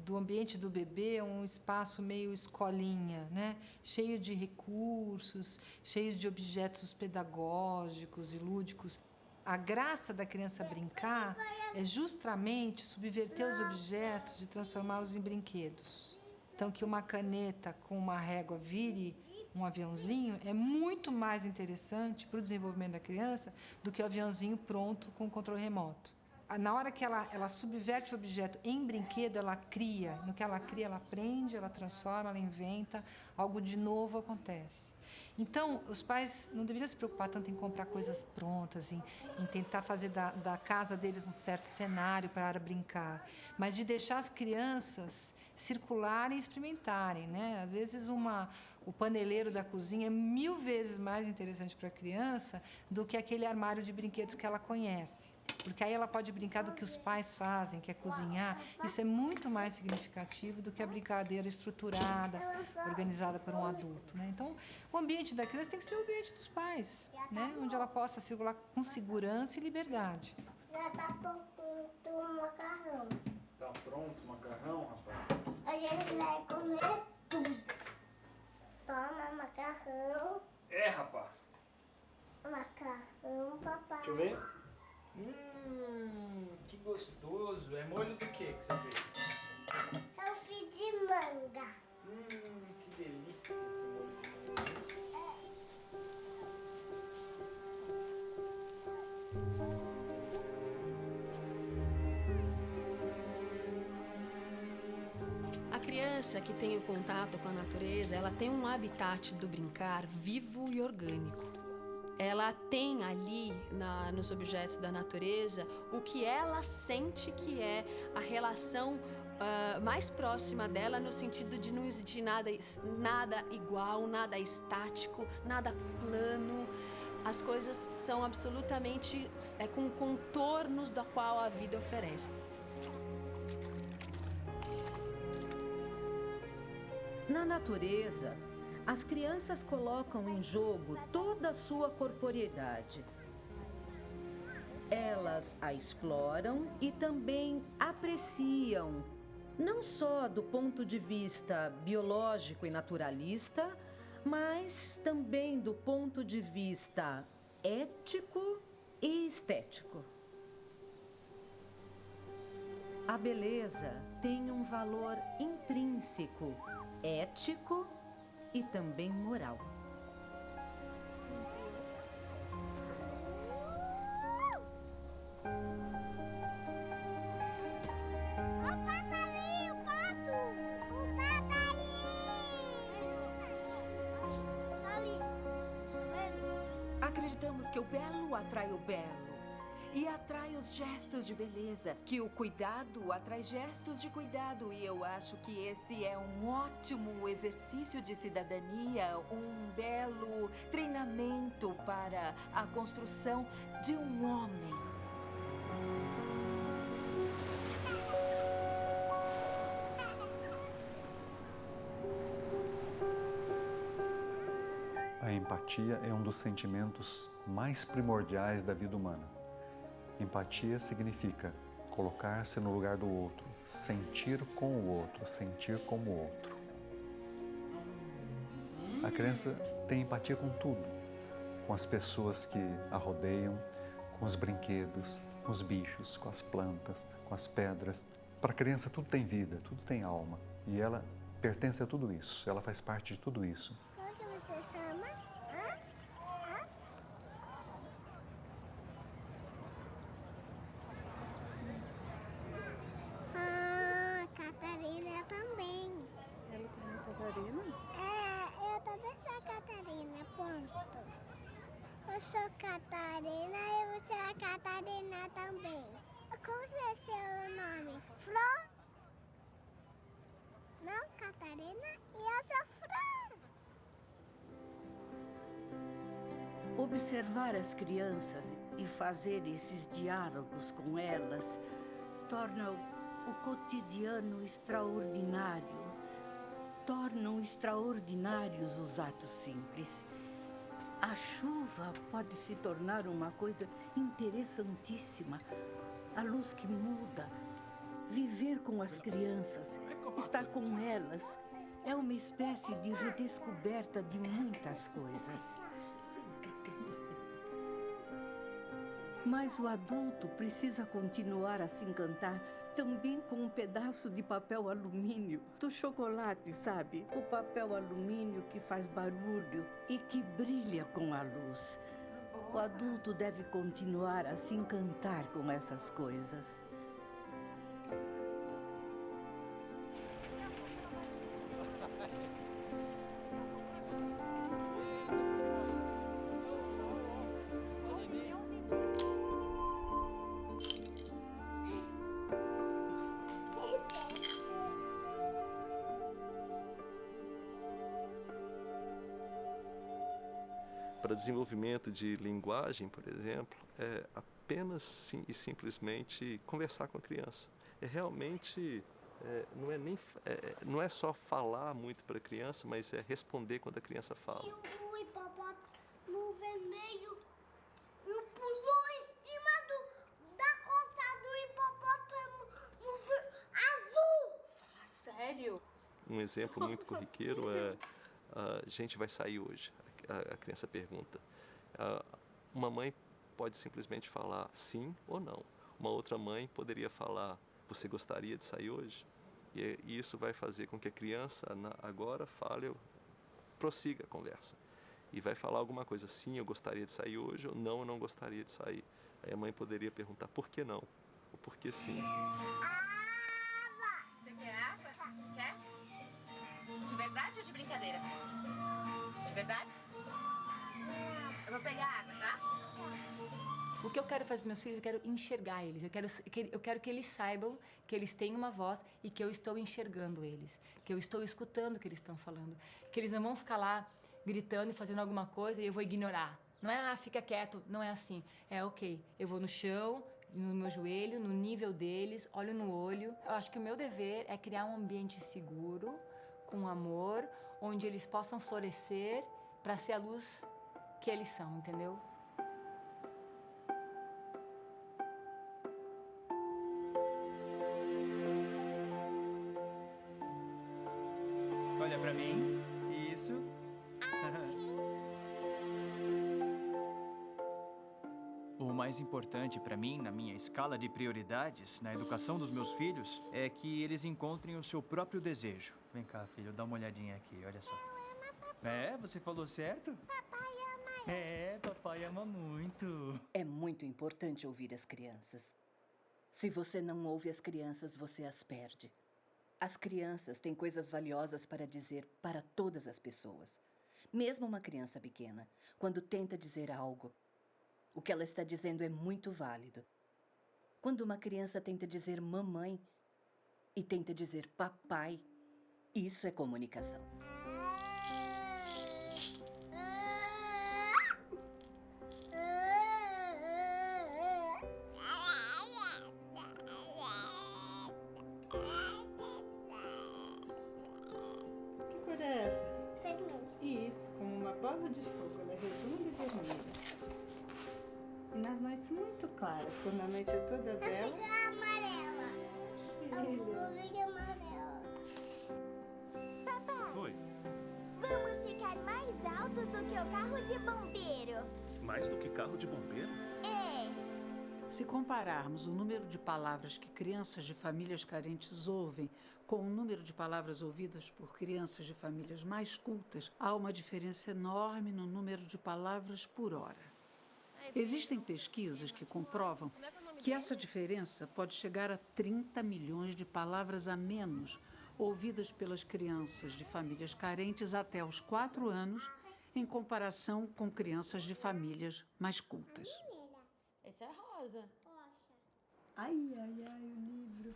do ambiente do bebê um espaço meio escolinha, né? Cheio de recursos, cheio de objetos pedagógicos e lúdicos. A graça da criança brincar é justamente subverter os objetos e transformá-los em brinquedos. Então, que uma caneta com uma régua vire um aviãozinho é muito mais interessante para o desenvolvimento da criança do que o aviãozinho pronto com controle remoto. Na hora que ela subverte o objeto em brinquedo, ela cria. No que ela cria, ela aprende, ela transforma, ela inventa. Algo de novo acontece. Então, os pais não deveriam se preocupar tanto em comprar coisas prontas, em tentar fazer da casa deles um certo cenário para brincar, mas de deixar as crianças circularem e experimentarem, né? Às vezes o paneleiro da cozinha é 1000 vezes mais interessante para a criança do que aquele armário de brinquedos que ela conhece. Porque aí ela pode brincar do que os pais fazem, que é cozinhar. Isso é muito mais significativo do que a brincadeira estruturada, organizada por um adulto, né? Então, o ambiente da criança tem que ser o ambiente dos pais, né? Onde ela possa circular com segurança e liberdade. Já tá pronto o macarrão. Tá pronto o macarrão, rapaz? A gente vai comer tudo. Toma macarrão. É, rapaz. Macarrão, papai. Deixa eu ver. Que gostoso. É molho do que você fez? Eu fiz de manga. Que delícia esse molho de manga. A criança que tem o contato com a natureza, ela tem um habitat do brincar vivo e orgânico. Ela tem ali, nos objetos da natureza, o que ela sente que é a relação mais próxima dela, no sentido de não existir nada igual, nada estático, nada plano. As coisas são absolutamente com contornos da qual a vida oferece. Na natureza, as crianças colocam em jogo toda a sua corporeidade. Elas a exploram e também apreciam, não só do ponto de vista biológico e naturalista, mas também do ponto de vista ético e estético. A beleza tem um valor intrínseco, ético e também moral. Acreditamos que o belo atrai o belo e atrai os gestos de beleza, que o cuidado atrai gestos de cuidado, e eu acho que esse é um ótimo exercício de cidadania, um belo treinamento para a construção de um homem. A empatia é um dos sentimentos mais primordiais da vida humana. Empatia significa colocar-se no lugar do outro, sentir com o outro, sentir como o outro. A criança tem empatia com tudo, com as pessoas que a rodeiam, com os brinquedos, com os bichos, com as plantas, com as pedras. Para a criança tudo tem vida, tudo tem alma. E ela pertence a tudo isso, ela faz parte de tudo isso. Como que você chama? Catarina também. Ela também é Catarina? Eu também sou a Catarina, ponto. Eu sou Catarina e você é a Catarina também. Como é seu nome? Flor? Não, Catarina? E eu sou Flor. Observar as crianças e fazer esses diálogos com elas torna o cotidiano extraordinário. Tornam extraordinários os atos simples. A chuva pode se tornar uma coisa interessantíssima. A luz que muda. Viver com as crianças, estar com elas, é uma espécie de redescoberta de muitas coisas. Mas o adulto precisa continuar a se encantar também com um pedaço de papel alumínio do chocolate, sabe? O papel alumínio que faz barulho e que brilha com a luz. O adulto deve continuar a se encantar com essas coisas. Para desenvolvimento de linguagem, por exemplo, é apenas e simplesmente conversar com a criança. É realmente, não é só falar muito para a criança, mas é responder quando a criança fala. E o hipopótamo vermelho pulou em cima da costa do hipopótamo azul. Fala sério? Um exemplo muito corriqueiro é: a gente vai sair hoje. A criança pergunta. Uma mãe pode simplesmente falar sim ou não. Uma outra mãe poderia falar: você gostaria de sair hoje? E isso vai fazer com que a criança agora fale, prossiga a conversa. E vai falar alguma coisa: sim, eu gostaria de sair hoje, ou não, eu não gostaria de sair. Aí a mãe poderia perguntar: por que não? Ou por que sim? Você quer água? Quer? De verdade ou de brincadeira? De verdade? Eu vou pegar água, tá? O que eu quero fazer para meus filhos, eu quero enxergar eles. Eu quero que eles saibam que eles têm uma voz e que eu estou enxergando eles. Que eu estou escutando o que eles estão falando. Que eles não vão ficar lá gritando e fazendo alguma coisa e eu vou ignorar. Não é, fica quieto. Não é assim. É, ok, eu vou no chão, no meu joelho, no nível deles, olho no olho. Eu acho que o meu dever é criar um ambiente seguro, com amor, onde eles possam florescer para ser a luz que eles são, entendeu? Olha pra mim. Isso. O mais importante pra mim, na minha escala de prioridades, na educação dos meus filhos, é que eles encontrem o seu próprio desejo. Vem cá, filho, dá uma olhadinha aqui, olha só. É, você falou certo? Papai ama. É, papai ama muito. É muito importante ouvir as crianças. Se você não ouve as crianças, você as perde. As crianças têm coisas valiosas para dizer para todas as pessoas. Mesmo uma criança pequena, quando tenta dizer algo, o que ela está dizendo é muito válido. Quando uma criança tenta dizer mamãe e tenta dizer papai, isso é comunicação. Que cor é essa? Vermelho. Isso, como uma bola de fogo, ela é redonda e vermelha. E nas noites muito claras, quando a noite é toda bela. Fica amarela. Eu fico amarela. Papai. Oi. Vamos ficar mais altos do que o carro de bombeiro. Mais do que carro de bombeiro? É. Se compararmos o número de palavras que crianças de famílias carentes ouvem com o número de palavras ouvidas por crianças de famílias mais cultas, há uma diferença enorme no número de palavras por hora. Existem pesquisas que comprovam que essa diferença pode chegar a 30 milhões de palavras a menos ouvidas pelas crianças de famílias carentes até os 4 anos, em comparação com crianças de famílias mais cultas. Esse é rosa. Ai, o livro.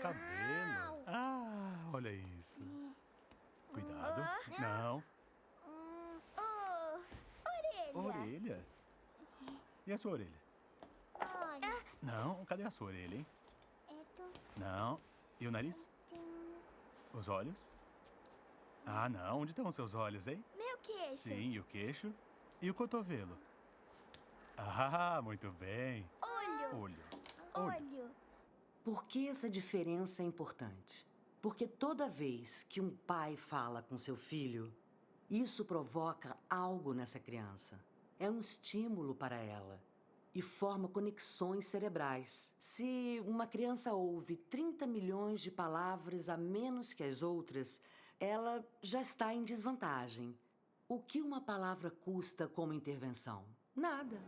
Cabelo. Ah, olha isso. Cuidado. Não. Orelha. E a sua orelha? Olha. Não, cadê a sua orelha, hein? Não. E o nariz? Os olhos? Ah, não. Onde estão os seus olhos, hein? Meu queixo. Sim, e o queixo? E o cotovelo? Ah, muito bem. Olho. Por que essa diferença é importante? Porque toda vez que um pai fala com seu filho, isso provoca algo nessa criança. É um estímulo para ela e forma conexões cerebrais. Se uma criança ouve 30 milhões de palavras a menos que as outras, ela já está em desvantagem. O que uma palavra custa como intervenção? Nada.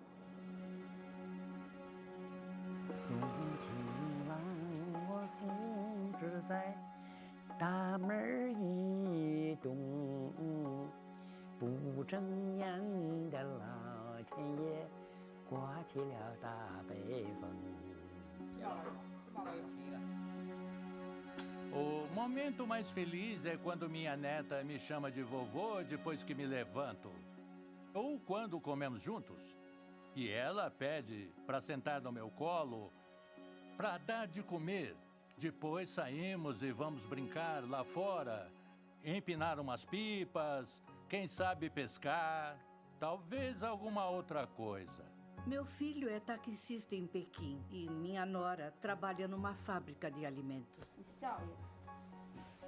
O momento mais feliz é quando minha neta me chama de vovô depois que me levanto. Ou quando comemos juntos. E ela pede para sentar no meu colo, para dar de comer. Depois saímos e vamos brincar lá fora, empinar umas pipas, quem sabe pescar, talvez alguma outra coisa. Meu filho é taxista em Pequim e minha nora trabalha numa fábrica de alimentos.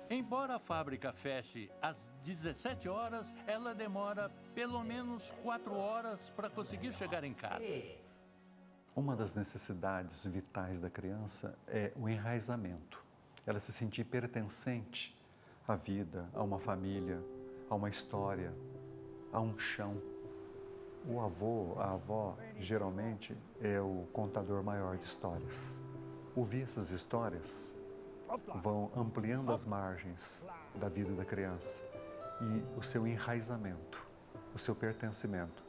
Embora a fábrica feche às 17 horas, ela demora pelo menos 4 horas para conseguir chegar em casa. Uma das necessidades vitais da criança é o enraizamento. Ela se sentir pertencente à vida, a uma família, a uma história, a um chão. O avô, a avó, geralmente é o contador maior de histórias. Ouvir essas histórias vão ampliando as margens da vida da criança e o seu enraizamento, o seu pertencimento.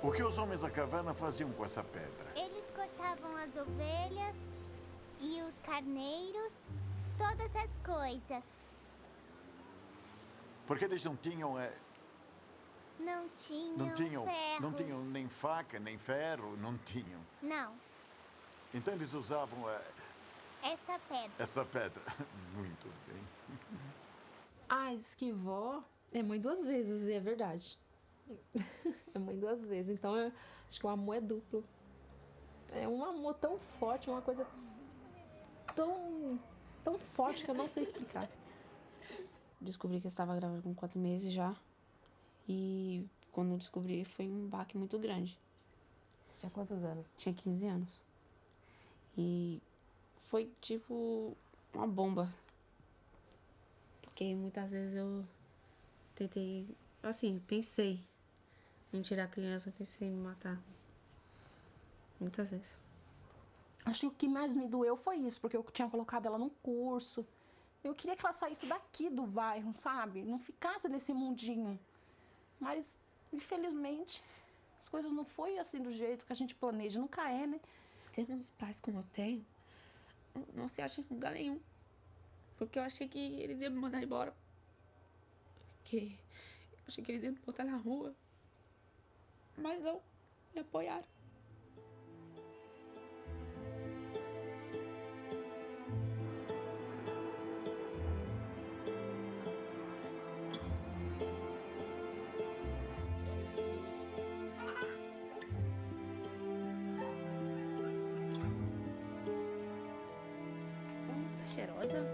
O que os homens da caverna faziam com essa pedra? Eles cortavam as ovelhas e os carneiros, todas as coisas. Porque eles não tinham... Não tinham ferro. Não tinham nem faca, nem ferro, não tinham. Não. Então eles usavam Essa pedra. essa pedra. Muito bem. Diz que vó é mãe 2 vezes, e é verdade. É mãe 2 vezes. Então, eu acho que o amor é duplo. É um amor tão forte, uma coisa tão forte que eu não sei explicar. Descobri que eu estava grávida com 4 meses já. E quando eu descobri, foi um baque muito grande. Você tinha quantos anos? Tinha 15 anos. E foi tipo uma bomba. Porque muitas vezes eu tentei, assim, pensei em tirar a criança, pensei em me matar. Muitas vezes. Acho que o que mais me doeu foi isso, porque eu tinha colocado ela num curso. Eu queria que ela saísse daqui do bairro, sabe? Não ficasse nesse mundinho. Mas, infelizmente, as coisas não foi assim do jeito que a gente planeja. Nunca é, né? Temos os pais como eu tenho, não se acha em lugar nenhum. Porque eu achei que eles iam me mandar embora. Porque eu achei que eles iam me botar na rua. Mas não, me apoiaram. Tá cheirosa?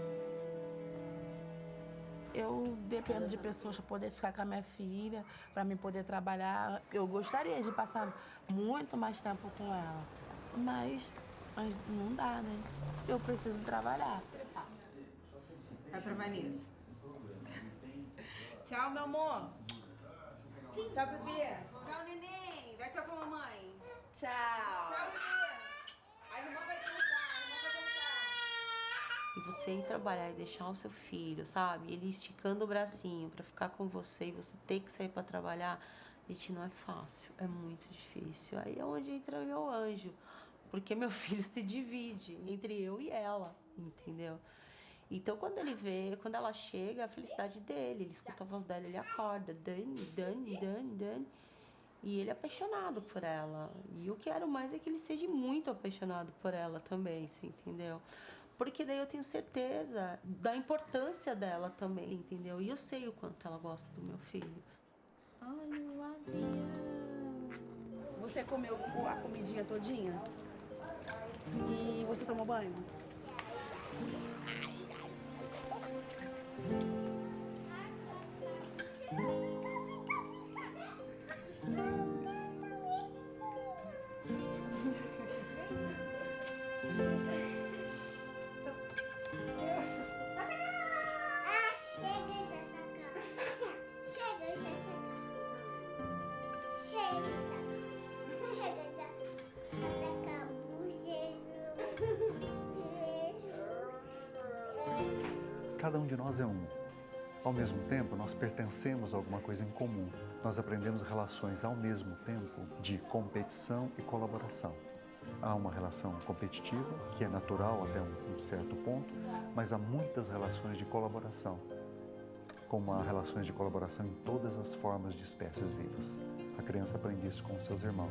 Eu Eu dependo de pessoas para poder ficar com a minha filha, para mim poder trabalhar. Eu gostaria de passar muito mais tempo com ela, mas não dá, né? Eu preciso trabalhar. Vai pra Vanessa. Tchau, meu amor. Tchau, bebê. Tchau, neném. Dá tchau pra mamãe. Tchau. Tchau, bebê. A irmã vai voltar. E você ir trabalhar e deixar o seu filho, sabe? Ele esticando o bracinho pra ficar com você e você ter que sair pra trabalhar, gente, não é fácil, é muito difícil. Aí é onde entra o meu anjo, porque meu filho se divide entre eu e ela, entendeu? Então, quando ele vê, quando ela chega, a felicidade dele, ele escuta a voz dela, ele acorda, Dani, Dani, Dani, Dani. E ele é apaixonado por ela. E eu quero mais é que ele seja muito apaixonado por ela também, você entendeu? Porque daí eu tenho certeza da importância dela também, entendeu? E eu sei o quanto ela gosta do meu filho. Olha o avião. Você comeu a comidinha todinha? E você tomou banho? Cada um de nós é um. Ao mesmo tempo, nós pertencemos a alguma coisa em comum. Nós aprendemos relações ao mesmo tempo de competição e colaboração. Há uma relação competitiva, que é natural até um certo ponto, mas há muitas relações de colaboração, como há relações de colaboração em todas as formas de espécies vivas. A criança aprende isso com seus irmãos.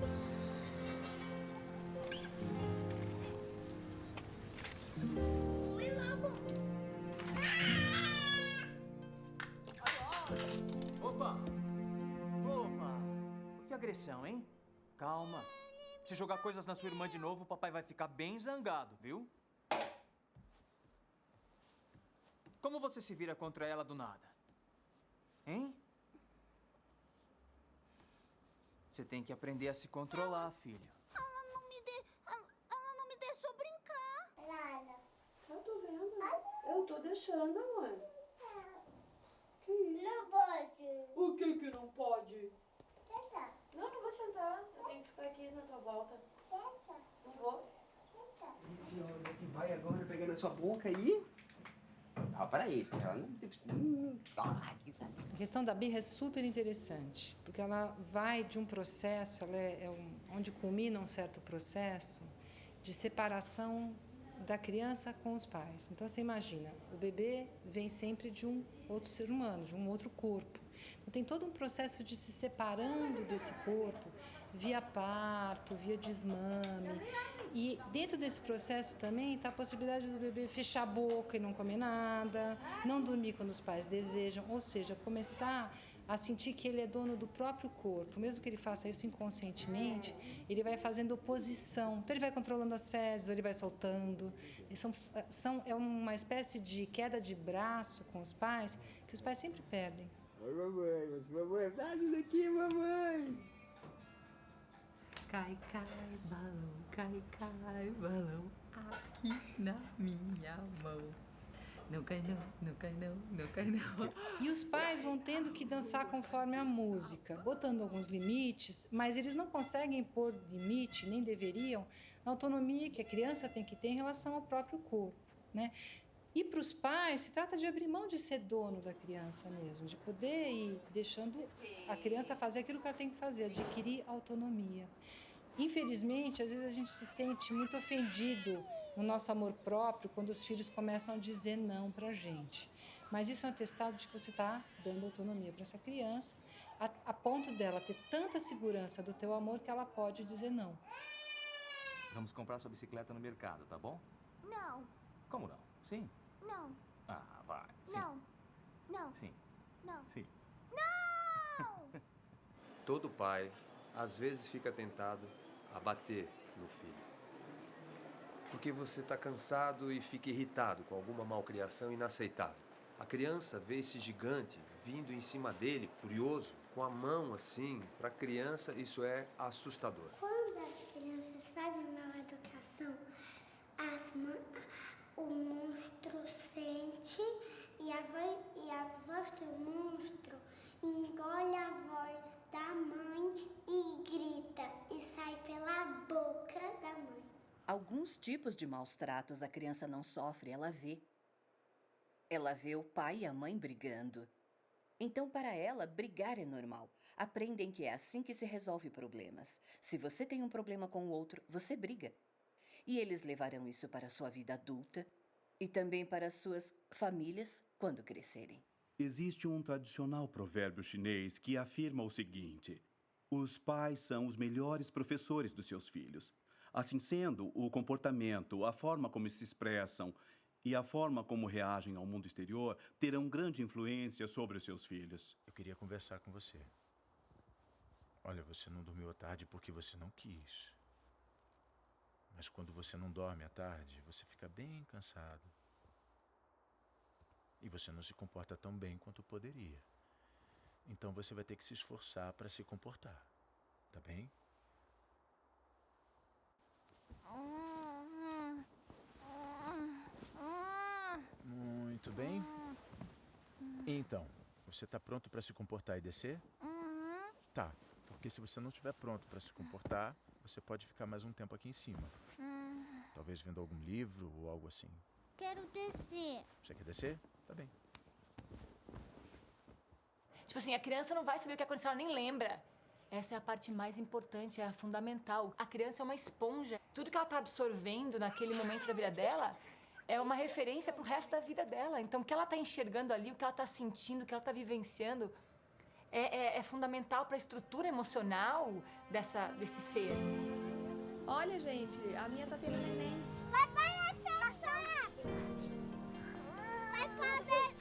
Hein? Calma. Se jogar coisas na sua irmã de novo, o papai vai ficar bem zangado, viu? Como você se vira contra ela do nada? Hein? Você tem que aprender a se controlar, filho. Ela não me deixou brincar. Lara. Eu tô vendo. Eu tô deixando, amor. Que isso? Não pode. O que não pode? Senta. Não vou sentar. Eu tenho que ficar aqui na tua volta. Senta. Não vou. Senta. Deliciosa que vai agora pegando a sua boca aí. Ah, para isso, ela não tem... A questão da birra é super interessante, porque ela vai de um processo, onde culmina um certo processo de separação da criança com os pais. Então, você imagina, o bebê vem sempre de um outro ser humano, de um outro corpo. Então, tem todo um processo de se separando desse corpo, via parto, via desmame. E dentro desse processo também está a possibilidade do bebê fechar a boca e não comer nada, não dormir quando os pais desejam, ou seja, começar a sentir que ele é dono do próprio corpo. Mesmo que ele faça isso inconscientemente, ele vai fazendo oposição. Então, ele vai controlando as fezes, ou ele vai soltando. É uma espécie de queda de braço com os pais que os pais sempre perdem. Oi, mamãe, ajuda aqui, mamãe. Cai, balão, aqui na minha mão. Não cai não, não cai não, não cai não. E os pais vão tendo que dançar conforme a música, botando alguns limites, mas eles não conseguem pôr limite, nem deveriam, na autonomia que a criança tem que ter em relação ao próprio corpo, né? E para os pais, se trata de abrir mão de ser dono da criança mesmo, de poder ir deixando a criança fazer aquilo que ela tem que fazer, adquirir autonomia. Infelizmente, às vezes a gente se sente muito ofendido no nosso amor próprio quando os filhos começam a dizer não para a gente. Mas isso é um atestado de que você está dando autonomia para essa criança, a ponto dela ter tanta segurança do teu amor que ela pode dizer não. Vamos comprar sua bicicleta no mercado, tá bom? Não. Como não? Sim. Não. Ah, vai. Sim. Não. Não. Sim. Não. Sim. Não! Todo pai, às vezes, fica tentado a bater no filho. Porque você está cansado e fica irritado com alguma malcriação inaceitável. A criança vê esse gigante vindo em cima dele, furioso, com a mão assim. Para a criança, isso é assustador. Quando as crianças fazem mal educação, o monstro sente e a voz do monstro engole a voz da mãe e grita e sai pela boca da mãe. Alguns tipos de maus tratos a criança não sofre, ela vê. Ela vê o pai e a mãe brigando. Então, para ela, brigar é normal. Aprendem que é assim que se resolve problemas. Se você tem um problema com o outro, você briga. E eles levarão isso para a sua vida adulta e também para as suas famílias quando crescerem. Existe um tradicional provérbio chinês que afirma o seguinte: os pais são os melhores professores dos seus filhos. Assim sendo, o comportamento, a forma como se expressam e a forma como reagem ao mundo exterior terão grande influência sobre os seus filhos. Eu queria conversar com você. Olha, você não dormiu à tarde porque você não quis. Mas quando você não dorme à tarde, você fica bem cansado. E você não se comporta tão bem quanto poderia. Então você vai ter que se esforçar para se comportar. Tá bem? Muito bem. Então, você tá pronto para se comportar e descer? Tá, porque se você não estiver pronto para se comportar, você pode ficar mais um tempo aqui em cima. Talvez vendo algum livro ou algo assim. Quero descer. Você quer descer? Tá bem. Tipo assim, a criança não vai saber o que aconteceu, ela nem lembra. Essa é a parte mais importante, é a fundamental. A criança é uma esponja. Tudo que ela tá absorvendo naquele momento da vida dela é uma referência pro resto da vida dela. Então, o que ela tá enxergando ali, o que ela tá sentindo, o que ela tá vivenciando é fundamental para a estrutura emocional desse ser. Olha, gente, a minha tá tendo neném. Papai, é festa! Vai poder!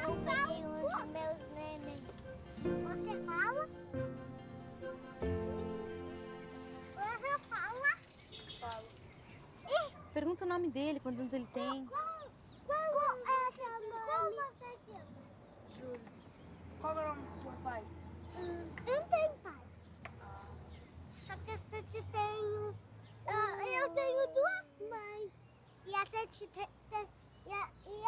Eu peguei um dos meus neném. Você fala? Você fala? Falo. Pergunta o nome dele, quantos anos ele tem. Qual é seu nome? Você chama? Júlio. Qual é o nome do seu pai? Eu não tenho pai. Só que a Sete tem... Eu tenho duas mães. E a Sete tem... E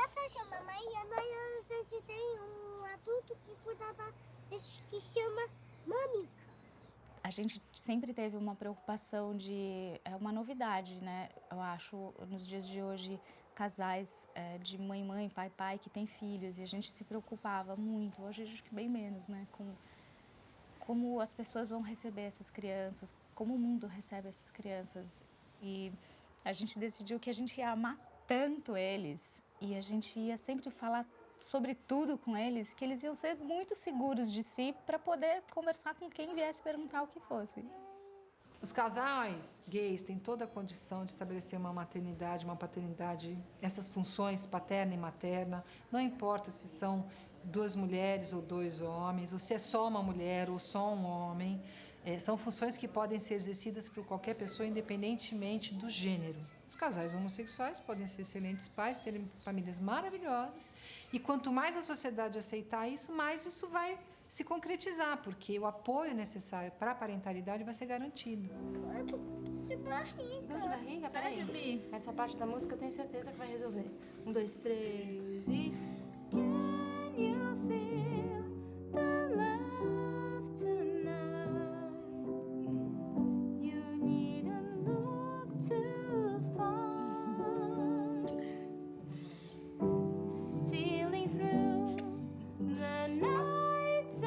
essa chama mãe e a Sete tem um adulto que cuidava, que chama Mamica. A gente sempre teve uma preocupação de... É uma novidade, né? Eu acho, nos dias de hoje, casais de mãe, pai, que têm filhos. E a gente se preocupava muito. Hoje, acho que bem menos, né? Com como as pessoas vão receber essas crianças, como o mundo recebe essas crianças. E a gente decidiu que a gente ia amar tanto eles. E a gente ia sempre falar sobre tudo com eles, que eles iam ser muito seguros de si para poder conversar com quem viesse perguntar o que fosse. Os casais gays têm toda a condição de estabelecer uma maternidade, uma paternidade, essas funções paterna e materna, não importa se são duas mulheres ou dois homens, ou se é só uma mulher ou só um homem, são funções que podem ser exercidas por qualquer pessoa, independentemente do gênero. Os casais homossexuais podem ser excelentes pais, terem famílias maravilhosas, e quanto mais a sociedade aceitar isso, mais isso vai se concretizar, porque o apoio necessário para a parentalidade vai ser garantido. Eu tô de barriga. Dor de barriga? Peraí. Essa parte da música eu tenho certeza que vai resolver. 1, 2, 3 e... Can you feel the love tonight? You needn't look too far. Stealing through the night's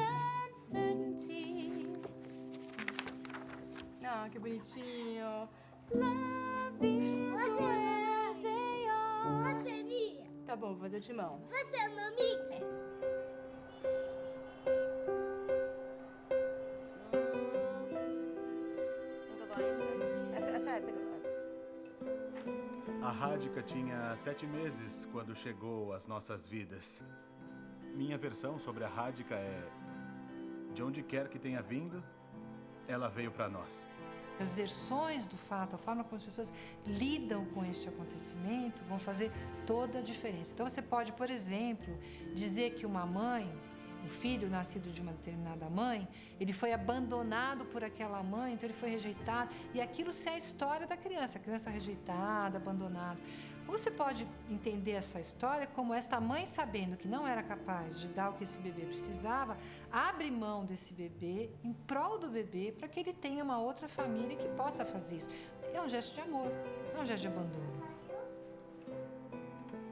uncertainties. Ah, que bonitinho. Love is where they are. Você é minha. Tá bom, vou fazer o timão. Você é uma amiga. A Radhika tinha 7 meses quando chegou às nossas vidas. Minha versão sobre a Radhika é: de onde quer que tenha vindo, ela veio para nós. as versões do fato, a forma como as pessoas lidam com este acontecimento vão fazer toda a diferença. Então você pode, por exemplo, dizer que uma mãe, um filho nascido de uma determinada mãe, ele foi abandonado por aquela mãe, então ele foi rejeitado, e aquilo ser a história da criança, a criança rejeitada, abandonada. Ou você pode entender essa história como esta mãe, sabendo que não era capaz de dar o que esse bebê precisava, abre mão desse bebê em prol do bebê para que ele tenha uma outra família que possa fazer isso. É um gesto de amor, não é um gesto de abandono.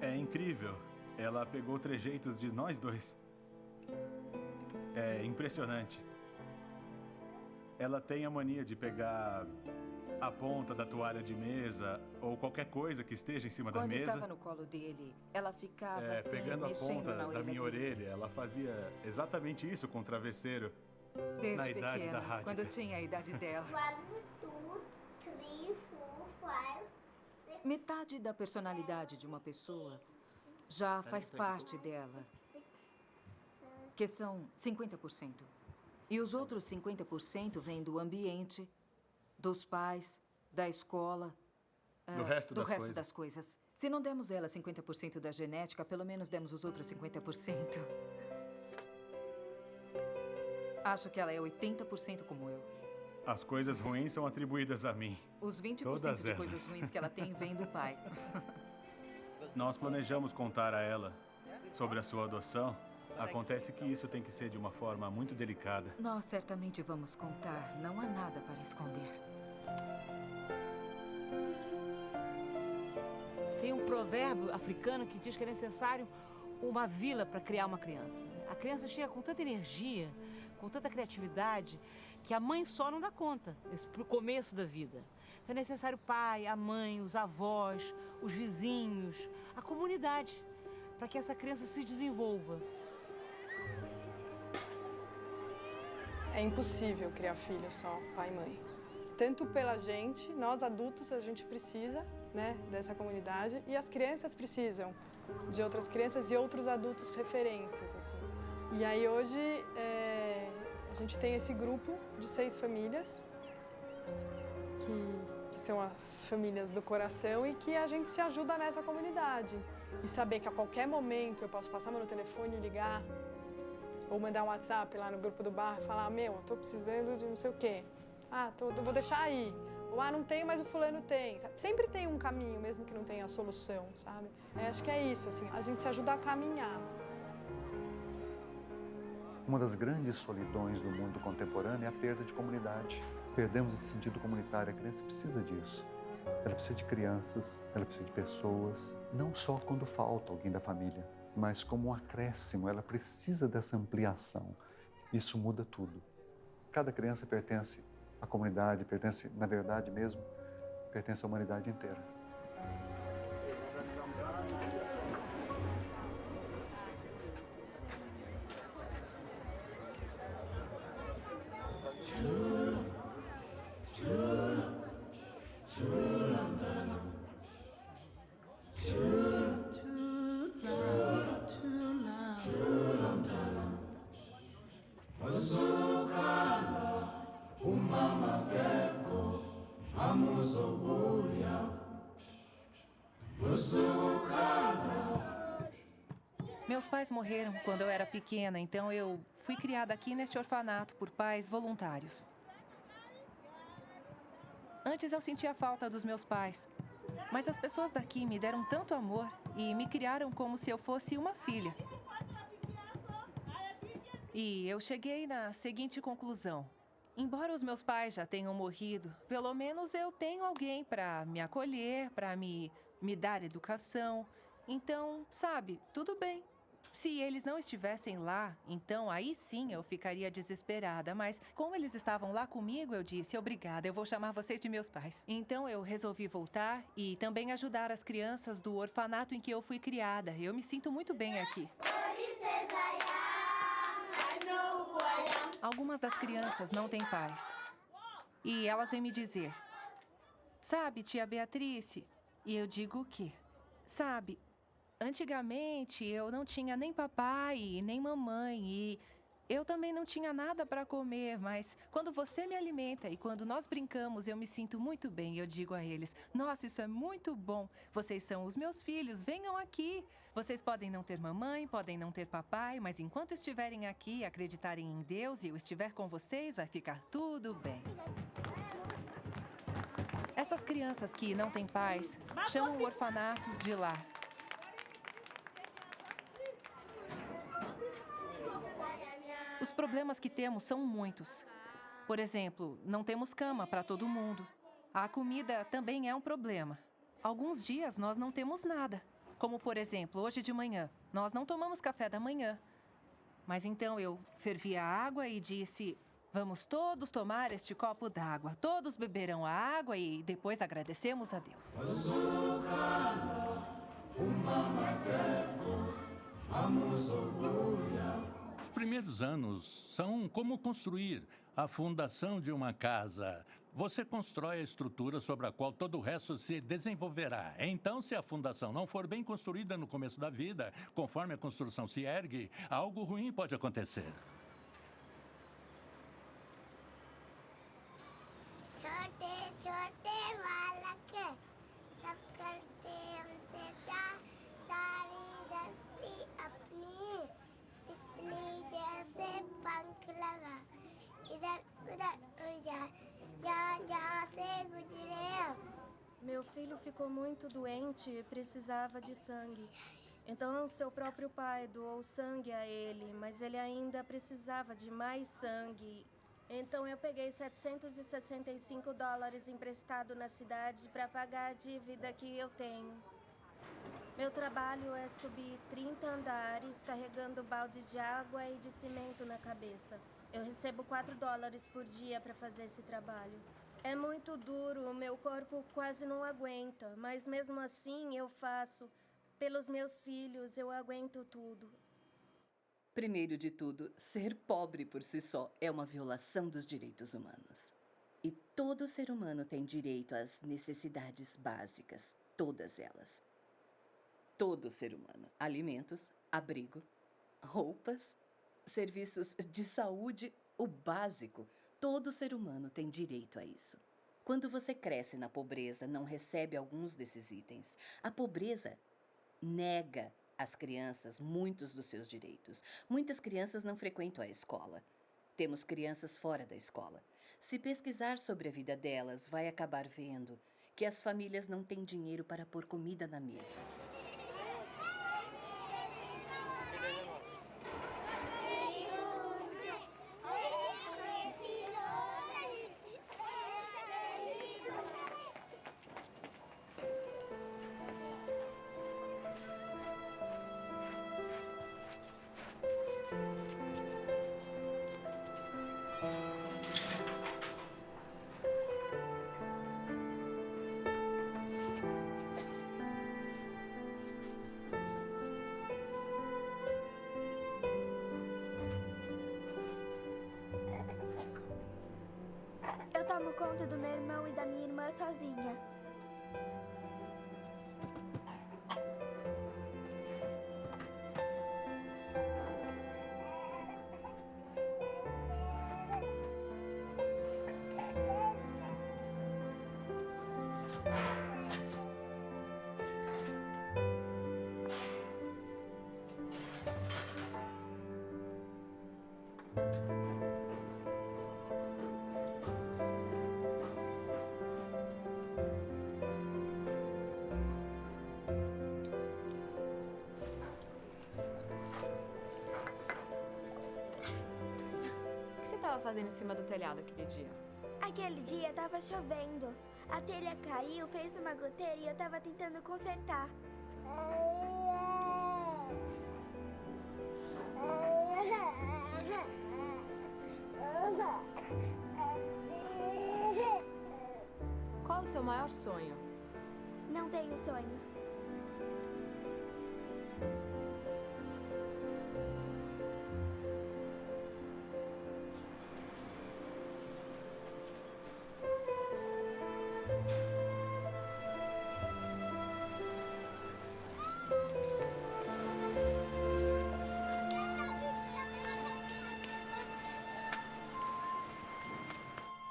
É incrível. Ela pegou trejeitos de nós dois. É impressionante. Ela tem a mania de pegar a ponta da toalha de mesa ou qualquer coisa que esteja em cima da Quando mesa. estava no colo dele, ela ficava assim, pegando a mexendo ponta na da minha dele. orelha. Ela fazia exatamente isso com o travesseiro Desde na idade pequena, da rádio. quando eu tinha a idade dela. 1, 2, 3, 4, 5. Metade da personalidade de uma pessoa já faz parte dela, que são 50%. E os outros 50% vêm do ambiente, dos pais, da escola, Do resto das coisas. Se não demos ela 50% da genética, pelo menos demos os outros 50%. Acho que ela é 80% como eu. As coisas ruins são atribuídas a mim. Os 20% Todas de elas. coisas ruins que ela tem vêm do pai. Nós planejamos contar a ela sobre a sua adoção. Acontece que isso tem que ser de uma forma muito delicada. Nós certamente vamos contar. Não há nada para esconder. Tem um provérbio africano que diz que é necessário uma vila para criar uma criança. A criança chega com tanta energia, com tanta criatividade, que a mãe só não dá conta para o começo da vida. Então é necessário o pai, a mãe, os avós, os vizinhos, a comunidade, para que essa criança se desenvolva. É impossível criar filho só, pai e mãe. Tanto pela gente, nós adultos, a gente precisa, né, dessa comunidade, e as crianças precisam de outras crianças e outros adultos referências, assim. E aí hoje a gente tem esse grupo de 6 famílias, que são as famílias do coração, e que a gente se ajuda nessa comunidade. E saber que a qualquer momento eu posso passar meu telefone e ligar, ou mandar um WhatsApp lá no grupo do bairro e falar, meu, eu tô precisando de não sei o quê. Vou deixar aí. Ou, não tenho, mas o fulano tem. Sabe? Sempre tem um caminho, mesmo que não tenha a solução, sabe? Acho que é isso, assim, a gente se ajuda a caminhar. Uma das grandes solidões do mundo contemporâneo é a perda de comunidade. Perdemos esse sentido comunitário. A criança precisa disso. Ela precisa de crianças, ela precisa de pessoas, não só quando falta alguém da família, mas como um acréscimo, ela precisa dessa ampliação. Isso muda tudo. Cada criança pertence à comunidade, pertence, na verdade mesmo, pertence à humanidade inteira. Meus pais morreram quando eu era pequena, então eu fui criada aqui neste orfanato por pais voluntários. Antes eu sentia falta dos meus pais, mas as pessoas daqui me deram tanto amor e me criaram como se eu fosse uma filha. E eu cheguei na seguinte conclusão. Embora os meus pais já tenham morrido, pelo menos eu tenho alguém para me acolher, para me dar educação. Então, sabe, tudo bem. Se eles não estivessem lá, então aí sim eu ficaria desesperada. Mas como eles estavam lá comigo, eu disse, obrigada, eu vou chamar vocês de meus pais. Então eu resolvi voltar e também ajudar as crianças do orfanato em que eu fui criada. Eu me sinto muito bem aqui. Algumas das crianças não têm pais. E elas vêm me dizer, sabe, tia Beatrice? E eu digo o quê? Sabe, antigamente eu não tinha nem papai e nem mamãe e Eu também não tinha nada para comer, mas quando você me alimenta e quando nós brincamos, eu me sinto muito bem. Eu digo a eles: nossa, isso é muito bom. Vocês são os meus filhos, venham aqui. Vocês podem não ter mamãe, podem não ter papai, mas enquanto estiverem aqui e acreditarem em Deus e eu estiver com vocês, vai ficar tudo bem. Essas crianças que não têm pais chamam o orfanato de lar. Os problemas que temos são muitos. Por exemplo, não temos cama para todo mundo. A comida também é um problema. Alguns dias nós não temos nada. Como, por exemplo, hoje de manhã, nós não tomamos café da manhã. Mas então eu fervi a água e disse: vamos todos tomar este copo d'água. Todos beberão a água e depois agradecemos a Deus. Os primeiros anos são como construir a fundação de uma casa. Você constrói a estrutura sobre a qual todo o resto se desenvolverá. Então, se a fundação não for bem construída no começo da vida, conforme a construção se ergue, algo ruim pode acontecer. छोटे बालक सब करते हमसे प्यार सारी धरती अपनी तितली जैसे पंख लगा इधर उधर उड़ जाए जहाँ जहाँ से गुजरे हम. Meu filho ficou muito doente e precisava de sangue. Então, seu próprio pai doou sangue a ele, mas ele ainda precisava de mais sangue. Então, eu peguei $765 emprestado na cidade para pagar a dívida que eu tenho. Meu trabalho é subir 30 andares carregando balde de água e de cimento na cabeça. Eu recebo $4 por dia para fazer esse trabalho. É muito duro, o meu corpo quase não aguenta, mas mesmo assim eu faço. Pelos meus filhos, eu aguento tudo. Primeiro de tudo, ser pobre por si só é uma violação dos direitos humanos. E todo ser humano tem direito às necessidades básicas, todas elas. Todo ser humano. Alimentos, abrigo, roupas, serviços de saúde, o básico. Todo ser humano tem direito a isso. Quando você cresce na pobreza, não recebe alguns desses itens. A pobreza nega às crianças muitos dos seus direitos. Muitas crianças não frequentam a escola. Temos crianças fora da escola. Se pesquisar sobre a vida delas, vai acabar vendo que as famílias não têm dinheiro para pôr comida na mesa. Eu tomo conta do meu irmão e da minha irmã sozinha. O que você estava fazendo em cima do telhado aquele dia? Aquele dia tava chovendo. A telha caiu, fez uma goteira e eu tava tentando consertar. Qual o seu maior sonho? Não tenho sonhos.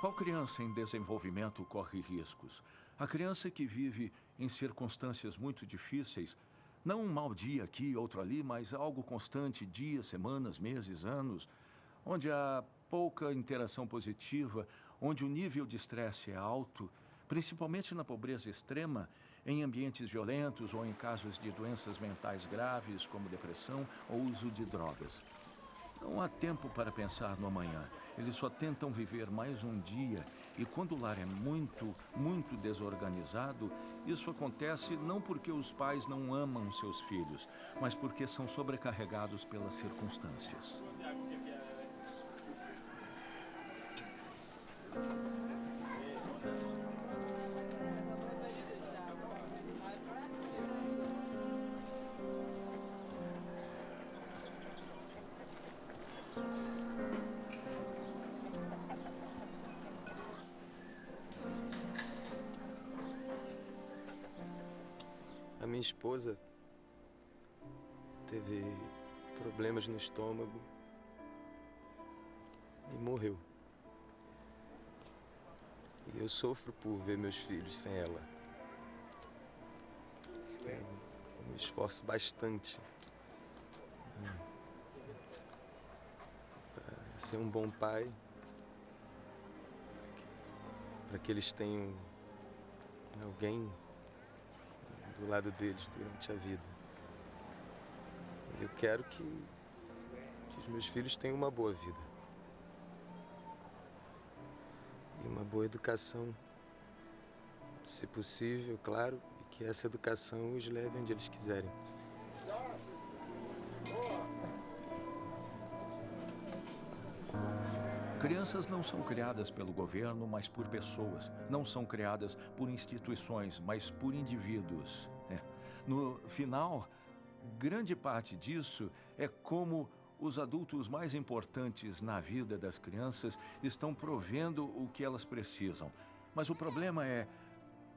Qual criança em desenvolvimento corre riscos? A criança que vive em circunstâncias muito difíceis, não um mau dia aqui, outro ali, mas algo constante, dias, semanas, meses, anos, onde há pouca interação positiva, onde o nível de estresse é alto, principalmente na pobreza extrema, em ambientes violentos ou em casos de doenças mentais graves, como depressão ou uso de drogas. Não há tempo para pensar no amanhã. Eles só tentam viver mais um dia. E quando o lar é muito, muito desorganizado, isso acontece não porque os pais não amam seus filhos, mas porque são sobrecarregados pelas circunstâncias. A minha esposa teve problemas no estômago e morreu. E eu sofro por ver meus filhos sem ela. Eu me esforço bastante para ser um bom pai, para que eles tenham alguém do lado deles durante a vida. Eu quero que os meus filhos tenham uma boa vida. E uma boa educação, se possível, claro, e que essa educação os leve onde eles quiserem. Crianças não são criadas pelo governo, mas por pessoas. Não são criadas por instituições, mas por indivíduos. No final, grande parte disso é como os adultos mais importantes na vida das crianças estão provendo o que elas precisam. Mas o problema é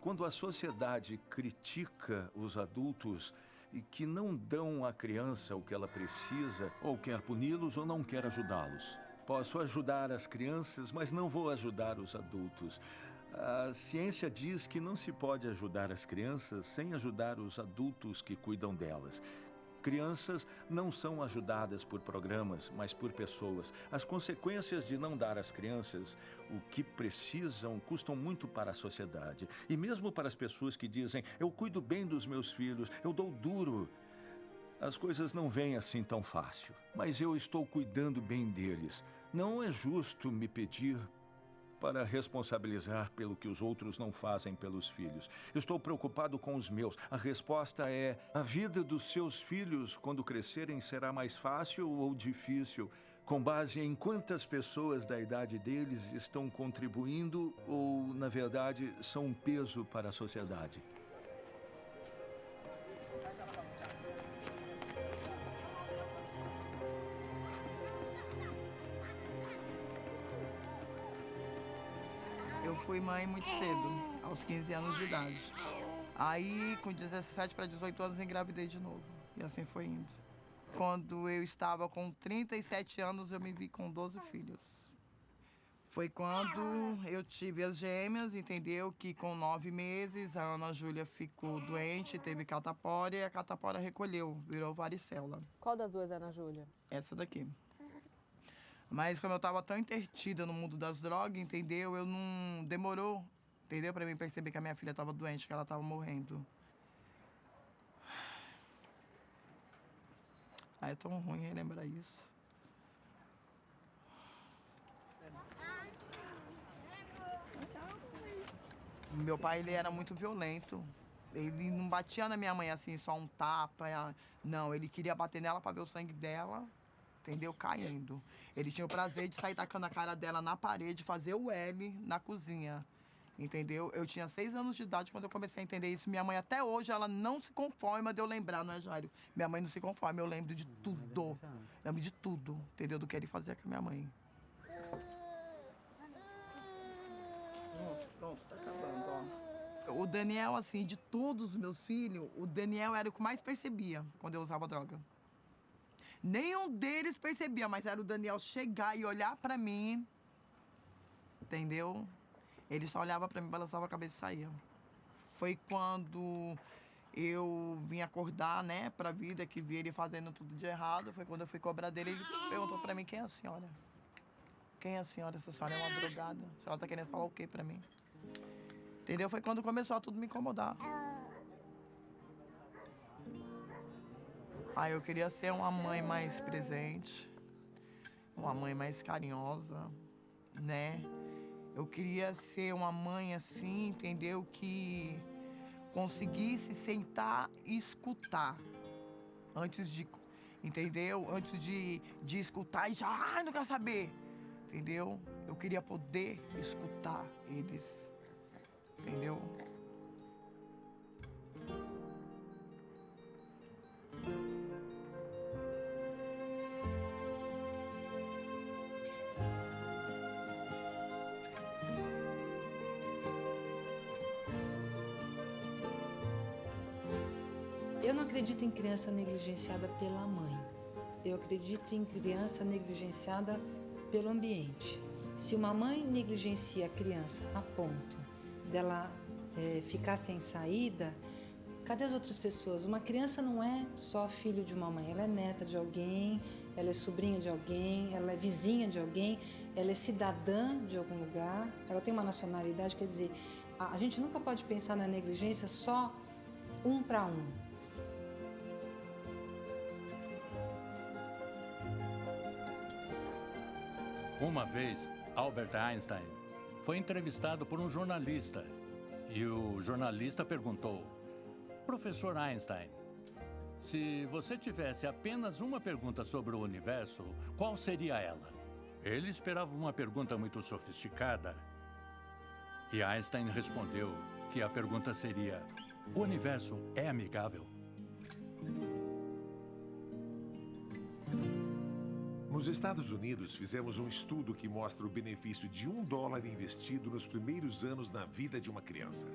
quando a sociedade critica os adultos e que não dão à criança o que ela precisa, ou quer puni-los ou não quer ajudá-los. Posso ajudar as crianças, mas não vou ajudar os adultos. A ciência diz que não se pode ajudar as crianças sem ajudar os adultos que cuidam delas. Crianças não são ajudadas por programas, mas por pessoas. As consequências de não dar às crianças o que precisam custam muito para a sociedade. E mesmo para as pessoas que dizem, eu cuido bem dos meus filhos, eu dou duro. As coisas não vêm assim tão fácil, mas eu estou cuidando bem deles. Não é justo me pedir para responsabilizar pelo que os outros não fazem pelos filhos. Estou preocupado com os meus. A resposta é: a vida dos seus filhos, quando crescerem, será mais fácil ou difícil, com base em quantas pessoas da idade deles estão contribuindo ou, na verdade, são um peso para a sociedade. Eu fui mãe muito cedo, aos 15 anos de idade. Aí, com 17 para 18 anos, engravidei de novo. E assim foi indo. Quando eu estava com 37 anos, eu me vi com 12 filhos. Foi quando eu tive as gêmeas, entendeu? Que com 9 meses, a Ana Júlia ficou doente, teve catapora e a catapora recolheu, virou varicela. Qual das duas é a Ana Júlia? Essa daqui. Mas como eu estava tão interdita no mundo das drogas, entendeu? Eu não... Demorou, entendeu? Para mim perceber que a minha filha estava doente, que ela estava morrendo. Ai, é tão ruim relembrar isso. Meu pai, ele era muito violento. Ele não batia na minha mãe assim, só um tapa. Não, ele queria bater nela para ver o sangue dela, entendeu? Caindo. Ele tinha o prazer de sair tacando a cara dela na parede, fazer o L na cozinha, entendeu? Eu tinha 6 anos de idade quando eu comecei a entender isso. Minha mãe, até hoje, ela não se conforma de eu lembrar, não é, Jairo? Minha mãe não se conforma, eu lembro de tudo. Lembro de tudo, entendeu? Do que ele fazia com a minha mãe. Pronto, tá acabando, ó. O Daniel, assim, de todos os meus filhos, o Daniel era o que mais percebia quando eu usava droga. Nenhum deles percebia, mas era o Daniel chegar e olhar pra mim entendeu? Ele só olhava pra mim, balançava a cabeça e saía. Foi quando eu vim acordar, né, pra vida, que vi ele fazendo tudo de errado. Foi quando eu fui cobrar dele, ele perguntou pra mim, quem é a senhora? Quem é a senhora? Essa senhora é uma drogada. A senhora tá querendo falar o quê pra mim? Entendeu? Foi quando começou a tudo me incomodar. Aí eu queria ser uma mãe mais presente, uma mãe mais carinhosa, né? Eu queria ser uma mãe assim, entendeu? Que conseguisse sentar e escutar antes de, entendeu? Antes de escutar e já, não quero saber, entendeu? Eu queria poder escutar eles, entendeu? Eu não acredito em criança negligenciada pela mãe. Eu acredito em criança negligenciada pelo ambiente. Se uma mãe negligencia a criança a ponto dela ficar sem saída, cadê as outras pessoas? Uma criança não é só filho de uma mãe, ela é neta de alguém, ela é sobrinha de alguém, ela é vizinha de alguém, ela é cidadã de algum lugar, ela tem uma nacionalidade, quer dizer, a gente nunca pode pensar na negligência só um para um. Uma vez, Albert Einstein foi entrevistado por um jornalista e o jornalista perguntou: Professor Einstein, se você tivesse apenas uma pergunta sobre o universo, qual seria ela? Ele esperava uma pergunta muito sofisticada e Einstein respondeu que a pergunta seria: o universo é amigável? Nos Estados Unidos, fizemos um estudo que mostra o benefício de $1 investido nos primeiros anos na vida de uma criança.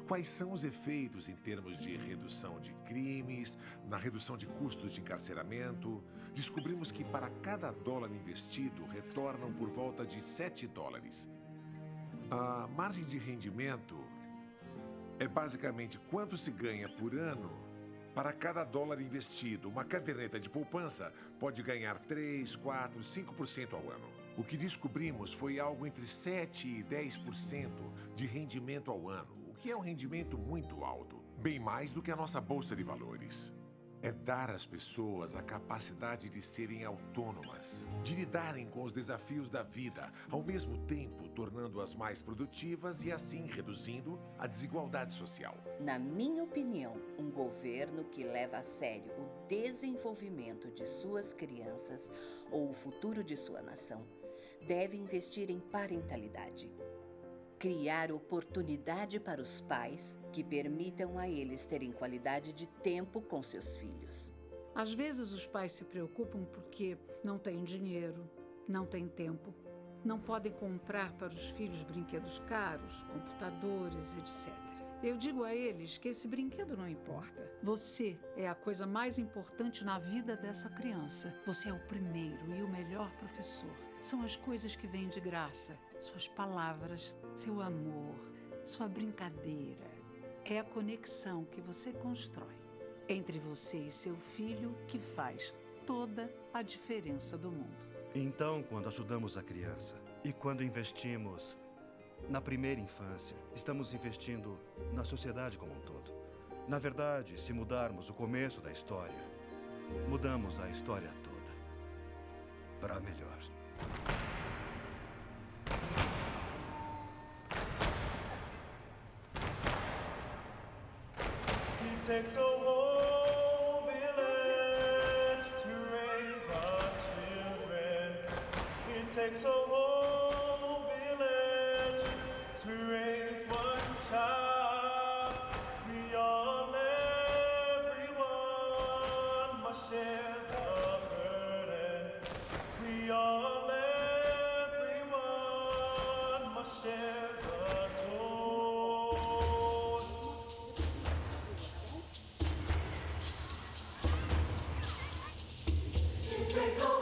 Quais são os efeitos em termos de redução de crimes, na redução de custos de encarceramento? Descobrimos que para cada $1 investido, retornam por volta de $7. A margem de rendimento é basicamente quanto se ganha por ano. Para cada $1 investido, uma caderneta de poupança pode ganhar 3, 4, 5% ao ano. O que descobrimos foi algo entre 7% e 10% de rendimento ao ano, o que é um rendimento muito alto, bem mais do que a nossa bolsa de valores. É dar às pessoas a capacidade de serem autônomas, de lidarem com os desafios da vida, ao mesmo tempo tornando-as mais produtivas e assim reduzindo a desigualdade social. Na minha opinião, um governo que leva a sério o desenvolvimento de suas crianças ou o futuro de sua nação deve investir em parentalidade. Criar oportunidade para os pais que permitam a eles terem qualidade de tempo com seus filhos. Às vezes os pais se preocupam porque não têm dinheiro, não têm tempo, não podem comprar para os filhos brinquedos caros, computadores, etc. Eu digo a eles que esse brinquedo não importa. Você é a coisa mais importante na vida dessa criança. Você é o primeiro e o melhor professor. São as coisas que vêm de graça. Suas palavras, seu amor, sua brincadeira. É a conexão que você constrói entre você e seu filho que faz toda a diferença do mundo. Então, quando ajudamos a criança e quando investimos na primeira infância, estamos investindo na sociedade como um todo. Na verdade, se mudarmos o começo da história, mudamos a história toda para melhor. It takes a whole village to raise our children. It takes a whole village to raise one child. We all, everyone must share the burden. We all, everyone must share the joy. It takes a